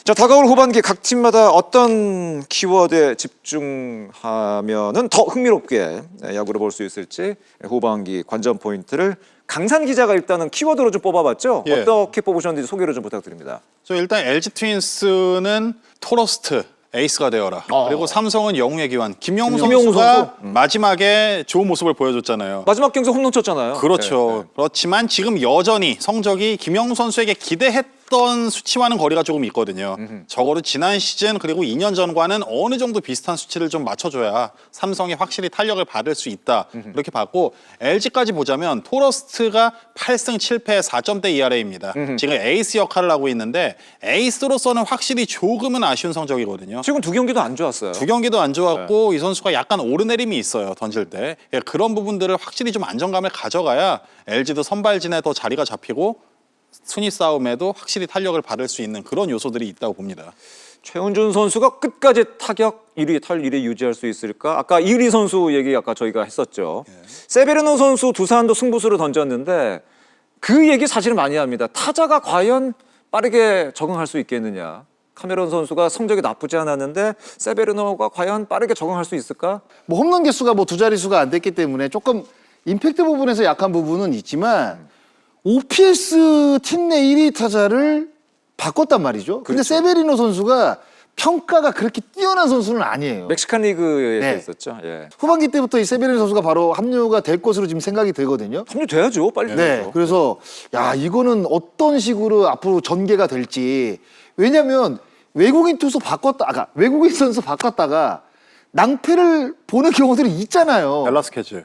자, 다가올 후반기 각 팀마다 어떤 키워드에 집중하면은 더 흥미롭게 야구를 볼 수 있을지 후반기 관전 포인트를 강산 기자가 일단은 키워드로 좀 뽑아봤죠. 예. 어떻게 뽑으셨는지 소개를 좀 부탁드립니다. 일단 LG 트윈스는 토러스트 에이스가 되어라. 그리고 삼성은 영웅의 기환 김영우 김영우 선수가 선수? 마지막에 좋은 모습을 보여줬잖아요. 마지막 경기 홈런 쳤잖아요. 그렇죠. 네. 그렇지만 지금 여전히 성적이 김영우 선수에게 기대했던 수치와는 거리가 조금 있거든요. 적어도 지난 시즌 그리고 2년 전과는 어느 정도 비슷한 수치를 좀 맞춰줘야 삼성이 확실히 탄력을 받을 수 있다. 이렇게 봤고 LG까지 보자면 토러스트가 8승 7패 4점대 ERA입니다. 지금 에이스 역할을 하고 있는데 에이스로서는 확실히 조금은 아쉬운 성적이거든요. 최근 두 경기도 안 좋았어요. 두 경기도 안 좋았고 이 선수가 약간 오르내림이 있어요. 던질 때. 예, 그런 부분들을 확실히 좀 안정감을 가져가야 LG도 선발진에 더 자리가 잡히고 순위 싸움에도 확실히 탄력을 받을 수 있는 그런 요소들이 있다고 봅니다. 최은준 선수가 끝까지 타격 1위, 탈 1위 유지할 수 있을까? 아까 이리 선수 얘기 아까 저희가 했었죠. 세베르노 선수 두산도 승부수를 던졌는데 그 얘기 사실은 많이 합니다. 타자가 과연 빠르게 적응할 수 있겠느냐. 카메론 선수가 성적이 나쁘지 않았는데 세베르노가 과연 빠르게 적응할 수 있을까? 뭐 홈런 개수가 뭐 두 자릿수가 안 됐기 때문에 조금 임팩트 부분에서 약한 부분은 있지만 OPS 팀 내 1위 타자를 바꿨단 말이죠. 근데 세베리노 선수가 평가가 그렇게 뛰어난 선수는 아니에요. 멕시칸 리그에서 네. 있었죠. 예. 후반기 때부터 이 세베리노 선수가 바로 합류가 될 것으로 지금 생각이 들거든요. 합류돼야죠. 빨리. 네, 돼야죠. 그래서 야 이거는 어떤 식으로 앞으로 전개가 될지 왜냐하면 외국인 투수 바꿨다, 아까 외국인 선수 바꿨다가 낭패를 보는 경우들이 있잖아요. 댈러스 캐즈.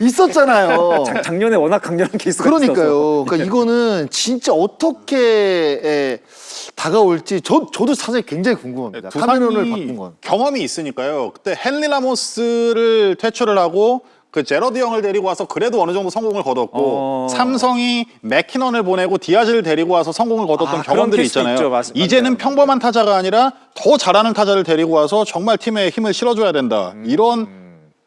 있었잖아요. 작년에 워낙 강렬한 케이스가 있어서. 그러니까요. 그러니까 이거는 진짜 어떻게 다가올지 저도 사실 굉장히 궁금합니다. 카메론을 바꾼 건. 경험이 있으니까요. 그때 헨리 라모스를 퇴출을 하고 그 제러드 형을 데리고 와서 그래도 어느 정도 성공을 거뒀고 삼성이 맥키넌을 보내고 디아즈를 데리고 와서 성공을 거뒀던 그런 경험들이 케이스도 있잖아요. 있죠. 맞습니다. 이제는 평범한 타자가 아니라 더 잘하는 타자를 데리고 와서 정말 팀에 힘을 실어줘야 된다. 이런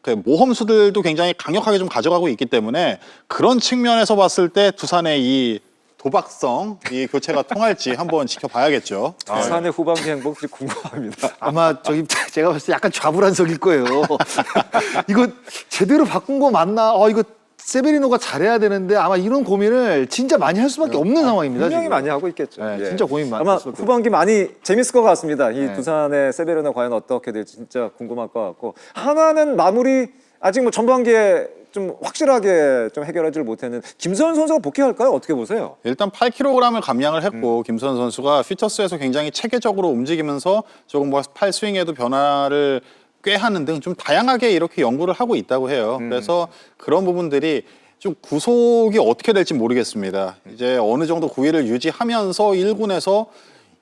그 모험수들도 굉장히 강력하게 좀 가져가고 있기 때문에 그런 측면에서 봤을 때 두산의 이 도박성 이 교체가 통할지 한번 지켜봐야겠죠. 두산의 후반기 행복들이 궁금합니다. 아마 저기 제가 봤을 때 약간 좌불안석일 거예요. 이거 제대로 바꾼 거 맞나? 이거 세베리노가 잘해야 되는데 아마 이런 고민을 진짜 많이 할 수밖에 없는 상황입니다. 분명히 지금. 많이 하고 있겠죠. 네, 예. 진짜 고민 많을 아마 수밖에 후반기 많이 재밌을 것 같습니다. 이 네. 두산의 세베르나 과연 어떻게 될지 진짜 궁금할 것 같고 하나는 마무리 아직 뭐 전반기에 좀 확실하게 좀 해결하지를 못했는 김서현 선수가 복귀할까요? 어떻게 보세요? 일단 8kg을 감량을 했고 김선 선수가 퓨처스에서 굉장히 체계적으로 움직이면서 조금 뭐 팔 스윙에도 변화를 꾀하는 등 좀 다양하게 이렇게 연구를 하고 있다고 해요. 그래서 그런 부분들이 좀 구속이 어떻게 될지 모르겠습니다. 이제 어느 정도 구위를 유지하면서 1군에서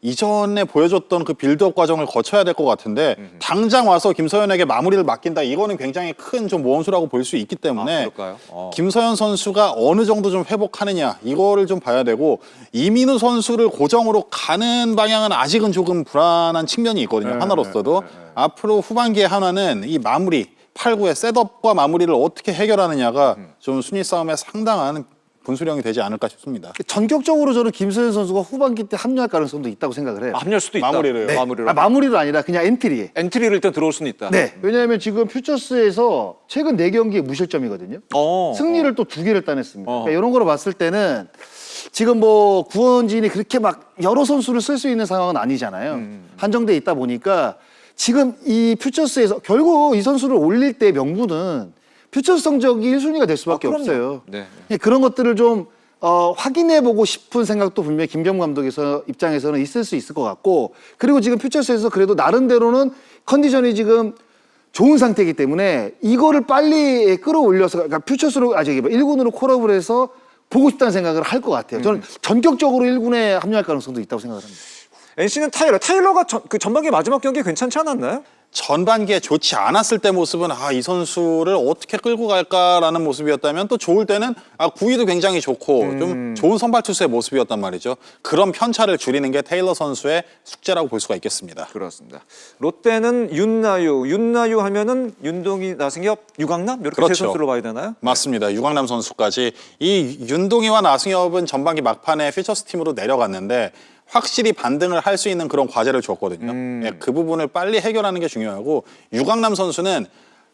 이전에 보여줬던 그 빌드업 과정을 거쳐야 될 것 같은데 당장 와서 김서현에게 마무리를 맡긴다 이거는 굉장히 큰 좀 모험수라고 볼 수 있기 때문에 그럴까요? 김서현 선수가 어느 정도 좀 회복하느냐 이거를 좀 봐야 되고 이민우 선수를 고정으로 가는 방향은 아직은 조금 불안한 측면이 있거든요. 하나로서도 앞으로 후반기에 하나는 이 마무리 8, 9의 셋업과 마무리를 어떻게 해결하느냐가 좀 순위 싸움에 상당한 분수령이 되지 않을까 싶습니다. 전격적으로 저는 김소연 선수가 후반기 때 합류할 가능성도 있다고 생각을 해요. 합류할 수도 있다. 마무리를. 네. 마무리로. 마무리도 아니라 그냥 엔트리에. 엔트리를 일단 들어올 수는 있다. 네. 왜냐하면 지금 퓨처스에서 최근 4경기에 무실점이거든요. 승리를 또 2개를 따냈습니다. 그러니까 이런 거로 봤을 때는 지금 뭐 구원진이 그렇게 막 여러 선수를 쓸 수 있는 상황은 아니잖아요. 한정돼 있다 보니까 지금 이 퓨처스에서 결국 이 선수를 올릴 때 명분은 퓨처스 성적이 1순위가 될 수밖에 그럼요. 없어요. 네. 그런 것들을 좀 확인해보고 싶은 생각도 분명히 김경 감독에서 입장에서는 있을 수 있을 것 같고, 그리고 지금 퓨처스에서 그래도 나름대로는 컨디션이 지금 좋은 상태이기 때문에 이거를 빨리 끌어올려서, 그러니까 퓨처스로 아직 1군으로 콜업을 해서 보고 싶다는 생각을 할 것 같아요. 저는 전격적으로 1군에 합류할 가능성도 있다고 생각을 합니다. NC는 타일러가 그 전반기 마지막 경기 괜찮지 않았나요? 전반기에 좋지 않았을 때 모습은 이 선수를 어떻게 끌고 갈까라는 모습이었다면, 또 좋을 때는 구위도 굉장히 좋고 좀 좋은 선발 투수의 모습이었단 말이죠. 그런 편차를 줄이는 게 테일러 선수의 숙제라고 볼 수가 있겠습니다. 그렇습니다. 롯데는 윤나유 하면은 윤동희, 나승엽, 유강남 이렇게 세 그렇죠. 선수로 봐야 되나요? 맞습니다. 유광남 선수까지. 이 윤동희와 나승엽은 전반기 막판에 퓨처스 팀으로 내려갔는데 확실히 반등을 할 수 있는 그런 과제를 줬거든요. 예, 그 부분을 빨리 해결하는 게 중요하고, 유강남 선수는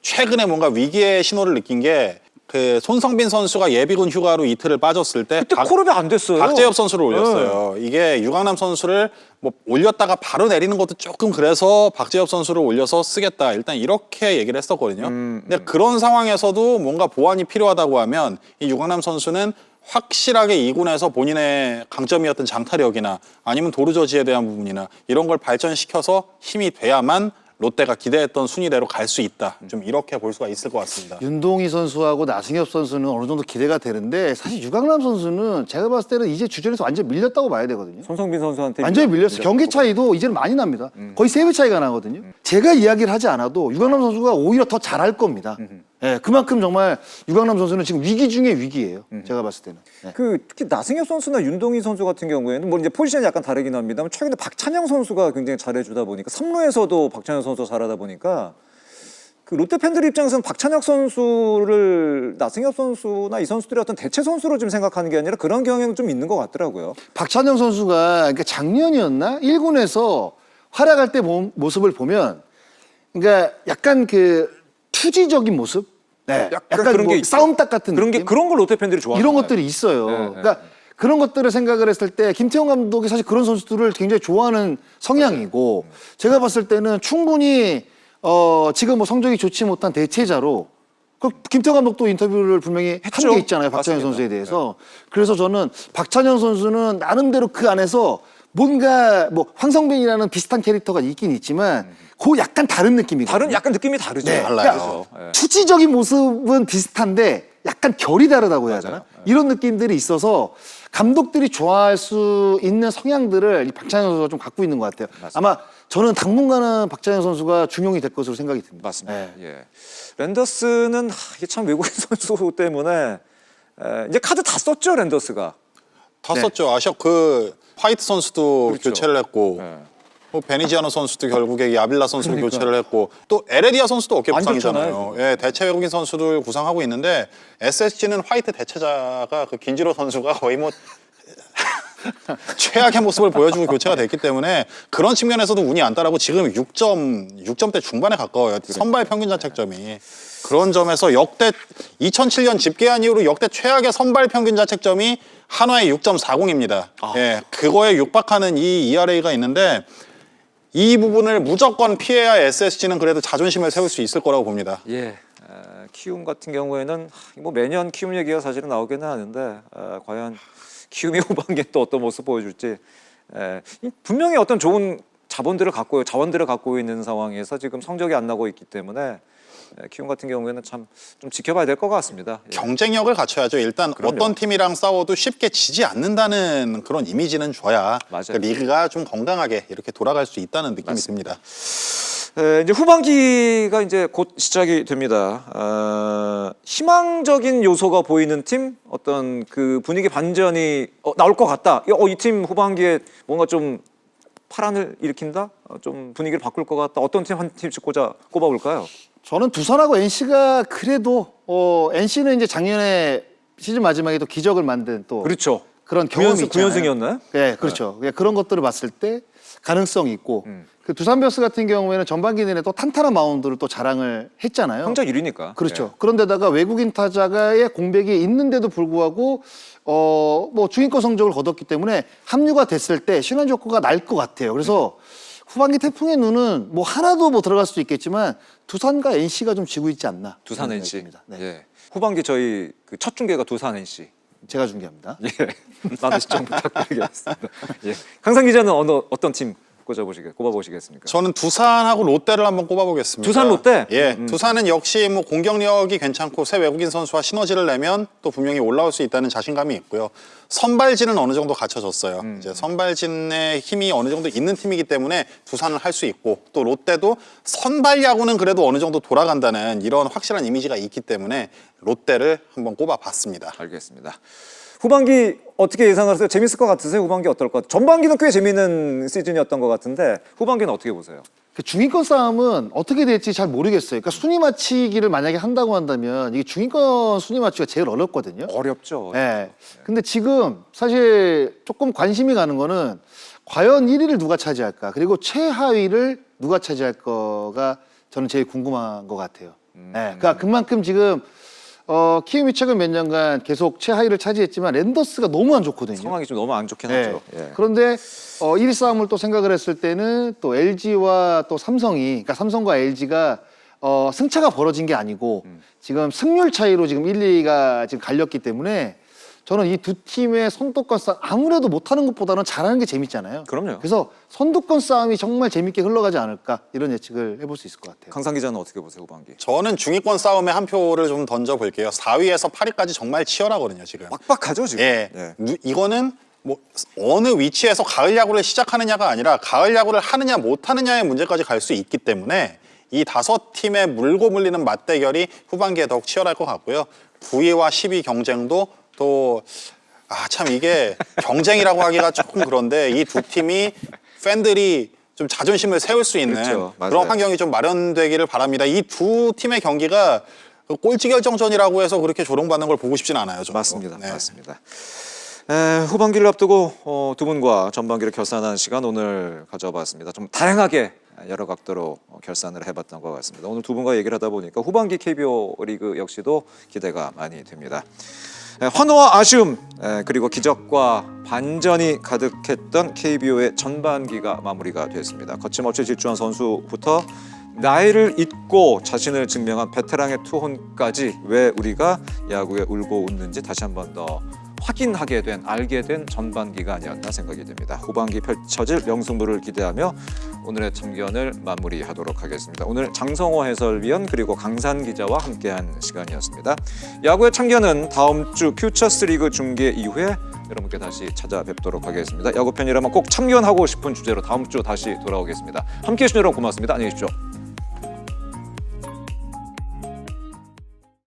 최근에 뭔가 위기의 신호를 느낀 게, 그 손성빈 선수가 예비군 휴가로 이틀을 빠졌을 때 그때 콜업이 안 됐어요. 박재엽 선수를 올렸어요. 이게 유강남 선수를 뭐 올렸다가 바로 내리는 것도 조금 그래서 박재엽 선수를 올려서 쓰겠다, 일단 이렇게 얘기를 했었거든요. 근데 그런 상황에서도 뭔가 보완이 필요하다고 하면 이 유강남 선수는 확실하게 2군에서 본인의 강점이었던 장타력이나 아니면 도루저지에 대한 부분이나 이런 걸 발전시켜서 힘이 돼야만 롯데가 기대했던 순위대로 갈 수 있다. 좀 이렇게 볼 수가 있을 것 같습니다. 윤동희 선수하고 나승엽 선수는 어느 정도 기대가 되는데, 사실 유강남 선수는 제가 봤을 때는 이제 주전에서 완전 밀렸다고 봐야 되거든요. 손성빈 선수한테 완전히 밀렸어요. 경기 차이도 이제는 많이 납니다. 거의 3배 차이가 나거든요. 제가 이야기를 하지 않아도 유강남 선수가 오히려 더 잘할 겁니다. 예, 그만큼 정말 유강남 선수는 지금 위기 중에 위기예요. 제가 봤을 때는. 예. 특히 나승엽 선수나 윤동희 선수 같은 경우에는 뭐 이제 포지션이 약간 다르긴 합니다만 최근에 박찬영 선수가 굉장히 잘해주다 보니까 3루에서도 박찬영 선수가 잘하다 보니까 그 롯데 팬들 입장에서는 박찬혁 선수를 나승엽 선수나 이 선수들의 어떤 대체 선수로 좀 생각하는 게 아니라 그런 경향이 좀 있는 것 같더라고요. 박찬영 선수가 그러니까 작년이었나 1군에서 활약할 때 모습을 보면, 그러니까 약간 그 투지적인 모습, 네, 약간 그런 뭐 게 싸움닭 같은 느낌? 그런 걸 롯데 팬들이 좋아하는 이런 것들이 있어요. 그러니까 그런 것들을 생각을 했을 때 김태형 감독이 사실 그런 선수들을 굉장히 좋아하는 성향이고, 제가 봤을 때는 충분히 지금 뭐 성적이 좋지 못한 대체자로, 김태형 감독도 인터뷰를 분명히 한 했죠. 게 있잖아요, 박찬영 맞습니다. 선수에 대해서. 그래서 저는 박찬영 선수는 나름대로 그 안에서 뭔가 뭐 황성빈이라는 비슷한 캐릭터가 있긴 있지만 그 약간 다른 느낌이거든요. 약간 느낌이 다르죠. 네, 달라요. 그러니까 투지적인 모습은 비슷한데 약간 결이 다르다고 해야 되나? 이런 느낌들이 있어서 감독들이 좋아할 수 있는 성향들을 이 박찬영 선수가 좀 갖고 있는 것 같아요. 아마 저는 당분간은 박찬영 선수가 중용이 될 것으로 생각이 듭니다. 맞습니다. 네. 예. 랜더스는 이게 참 외국인 선수 때문에 이제 카드 다 썼죠, 랜더스가. 다 썼죠. 아시아 그 화이트 선수도 그렇죠. 교체를 했고, 네. 뭐 베니지아노 선수도 결국에 야빌라 선수를 그러니까. 교체를 했고, 또 에레디아 선수도 어깨 안 부상이잖아요. 좋잖아요. 예, 대체 외국인 선수들 구상하고 있는데, SSG는 화이트 대체자가 그 긴지로 선수가 거의 뭐 최악의 모습을 보여주고 교체가 됐기 때문에 그런 측면에서도 운이 안 따라고 지금 6점대 중반에 가까워요. 선발 평균 자책점이. 그런 점에서 역대 2007년 집계한 이후로 역대 최악의 선발 평균 자책점이 한화의 6.40입니다. 예, 그거에 육박하는 이 ERA가 있는데, 이 부분을 무조건 피해야 SSG는 그래도 자존심을 세울 수 있을 거라고 봅니다. 예. 키움 같은 경우에는 뭐 매년 키움 얘기가 사실은 나오기는 하는데 과연 키움이 후반기에 또 어떤 모습 보여줄지, 분명히 어떤 좋은 자원들을 갖고 있는 상황에서 지금 성적이 안 나고 있기 때문에 키움 같은 경우에는 참 좀 지켜봐야 될 것 같습니다. 예. 경쟁력을 갖춰야죠. 일단 그럼요. 어떤 팀이랑 싸워도 쉽게 지지 않는다는 그런 이미지는 줘야 맞아요. 그 리그가 좀 건강하게 이렇게 돌아갈 수 있다는 느낌이 듭니다. 이제 후반기가 이제 곧 시작이 됩니다. 희망적인 요소가 보이는 팀, 어떤 그 분위기 반전이 나올 것 같다. 이 팀 후반기에 뭔가 좀 파란을 일으킨다, 좀 분위기를 바꿀 것 같다. 어떤 팀 한 팀씩 꼽아볼까요? 저는 두산하고 NC가 그래도 NC는 이제 작년에 시즌 마지막에 또 기적을 만든 또 그렇죠. 그런 경험이 있잖아요. 9연승이었나요? 네, 그렇죠. 그런 것들을 봤을 때 가능성이 있고 그 두산 베어스 같은 경우에는 전반기 내내 또 탄탄한 마운드를 또 자랑을 했잖아요. 성적 1위니까. 그렇죠. 그런데다가 외국인 타자가의 공백이 있는데도 불구하고 뭐 중위권 성적을 거뒀기 때문에 합류가 됐을 때 시너지 효과가 날 것 같아요. 그래서 후반기 태풍의 눈은 뭐 하나도 뭐 들어갈 수도 있겠지만 두산과 NC가 좀 지고 있지 않나. 두산 그런 NC. 생각이 듭니다. 네. 예. 후반기 저희 그 첫 중계가 두산 NC. 제가 중계합니다. 예. 많은 시청 부탁드리겠습니다. 예. 강상 기자는 어떤 팀 꼽아보시겠습니까? 저는 두산하고 롯데를 한번 꼽아보겠습니다. 두산, 롯데? 예, 두산은 역시 뭐 공격력이 괜찮고 새 외국인 선수와 시너지를 내면 또 분명히 올라올 수 있다는 자신감이 있고요. 선발진은 어느 정도 갖춰졌어요. 이제 선발진의 힘이 어느 정도 있는 팀이기 때문에 두산을 할 수 있고 또 롯데도 선발 야구는 그래도 어느 정도 돌아간다는 이런 확실한 이미지가 있기 때문에 롯데를 한번 꼽아봤습니다. 알겠습니다. 후반기 어떻게 예상하세요? 재밌을 것 같으세요? 후반기 어떨 것 같아요? 전반기는 꽤 재밌는 시즌이었던 것 같은데 후반기는 어떻게 보세요? 그 중위권 싸움은 어떻게 될지 잘 모르겠어요. 그러니까 순위 맞추기를 만약에 한다고 한다면 이게 중위권 순위 맞추기가 제일 어렵거든요. 어렵죠. 네. 근데 지금 사실 조금 관심이 가는 거는 과연 1위를 누가 차지할까? 그리고 최하위를 누가 차지할 거가 저는 제일 궁금한 것 같아요. 네. 그러니까 그만큼 지금 키움이 최근 몇 년간 계속 최하위를 차지했지만 랜더스가 너무 안 좋거든요. 상황이 좀 너무 안 좋긴 네. 하죠. 예. 그런데 1위 싸움을 또 생각을 했을 때는 또 LG와 또 삼성이, 그러니까 삼성과 LG가 승차가 벌어진 게 아니고 지금 승률 차이로 지금 1, 2위가 지금 갈렸기 때문에 저는 이 두 팀의 선두권 싸움 아무래도 못하는 것보다는 잘하는 게 재밌잖아요. 그럼요. 그래서 선두권 싸움이 정말 재밌게 흘러가지 않을까 이런 예측을 해볼 수 있을 것 같아요. 강상 기자는 어떻게 보세요, 후반기? 저는 중위권 싸움에 한 표를 좀 던져볼게요. 4위에서 8위까지 정말 치열하거든요, 지금. 빡빡하죠, 지금. 예. 예. 이거는 뭐 어느 위치에서 가을 야구를 시작하느냐가 아니라 가을 야구를 하느냐 못하느냐의 문제까지 갈 수 있기 때문에 이 5팀의 물고 물리는 맞대결이 후반기에 더욱 치열할 것 같고요. 9위와 10위 경쟁도 또 참 이게 경쟁이라고 하기가 조금 그런데 이 두 팀이 팬들이 좀 자존심을 세울 수 있는 그렇죠. 맞아요. 그런 환경이 좀 마련되기를 바랍니다. 이 두 팀의 경기가 꼴찌 결정전이라고 해서 그렇게 조롱받는 걸 보고 싶진 않아요. 저도. 맞습니다. 네. 맞습니다. 후반기를 앞두고 두 분과 전반기를 결산하는 시간 오늘 가져봤습니다. 좀 다양하게 여러 각도로 결산을 해봤던 것 같습니다. 오늘 두 분과 얘기를 하다 보니까 후반기 KBO 리그 역시도 기대가 많이 됩니다. 환호와 아쉬움 그리고 기적과 반전이 가득했던 KBO의 전반기가 마무리가 됐습니다. 거침없이 질주한 선수부터 나이를 잊고 자신을 증명한 베테랑의 투혼까지 왜 우리가 야구에 울고 웃는지 다시 한 번 더 확인하게 된, 알게 된 전반기가 아니었나 생각이 됩니다. 후반기 펼쳐질 명승부를 기대하며 오늘의 참견을 마무리하도록 하겠습니다. 오늘 장성호 해설위원 그리고 강산 기자와 함께한 시간이었습니다. 야구의 참견은 다음 주 퓨처스리그 중계 이후에 여러분께 다시 찾아뵙도록 하겠습니다. 야구팬이라면 꼭 참견하고 싶은 주제로 다음 주 다시 돌아오겠습니다. 함께해 주신 여러분 고맙습니다. 안녕히 계십시오.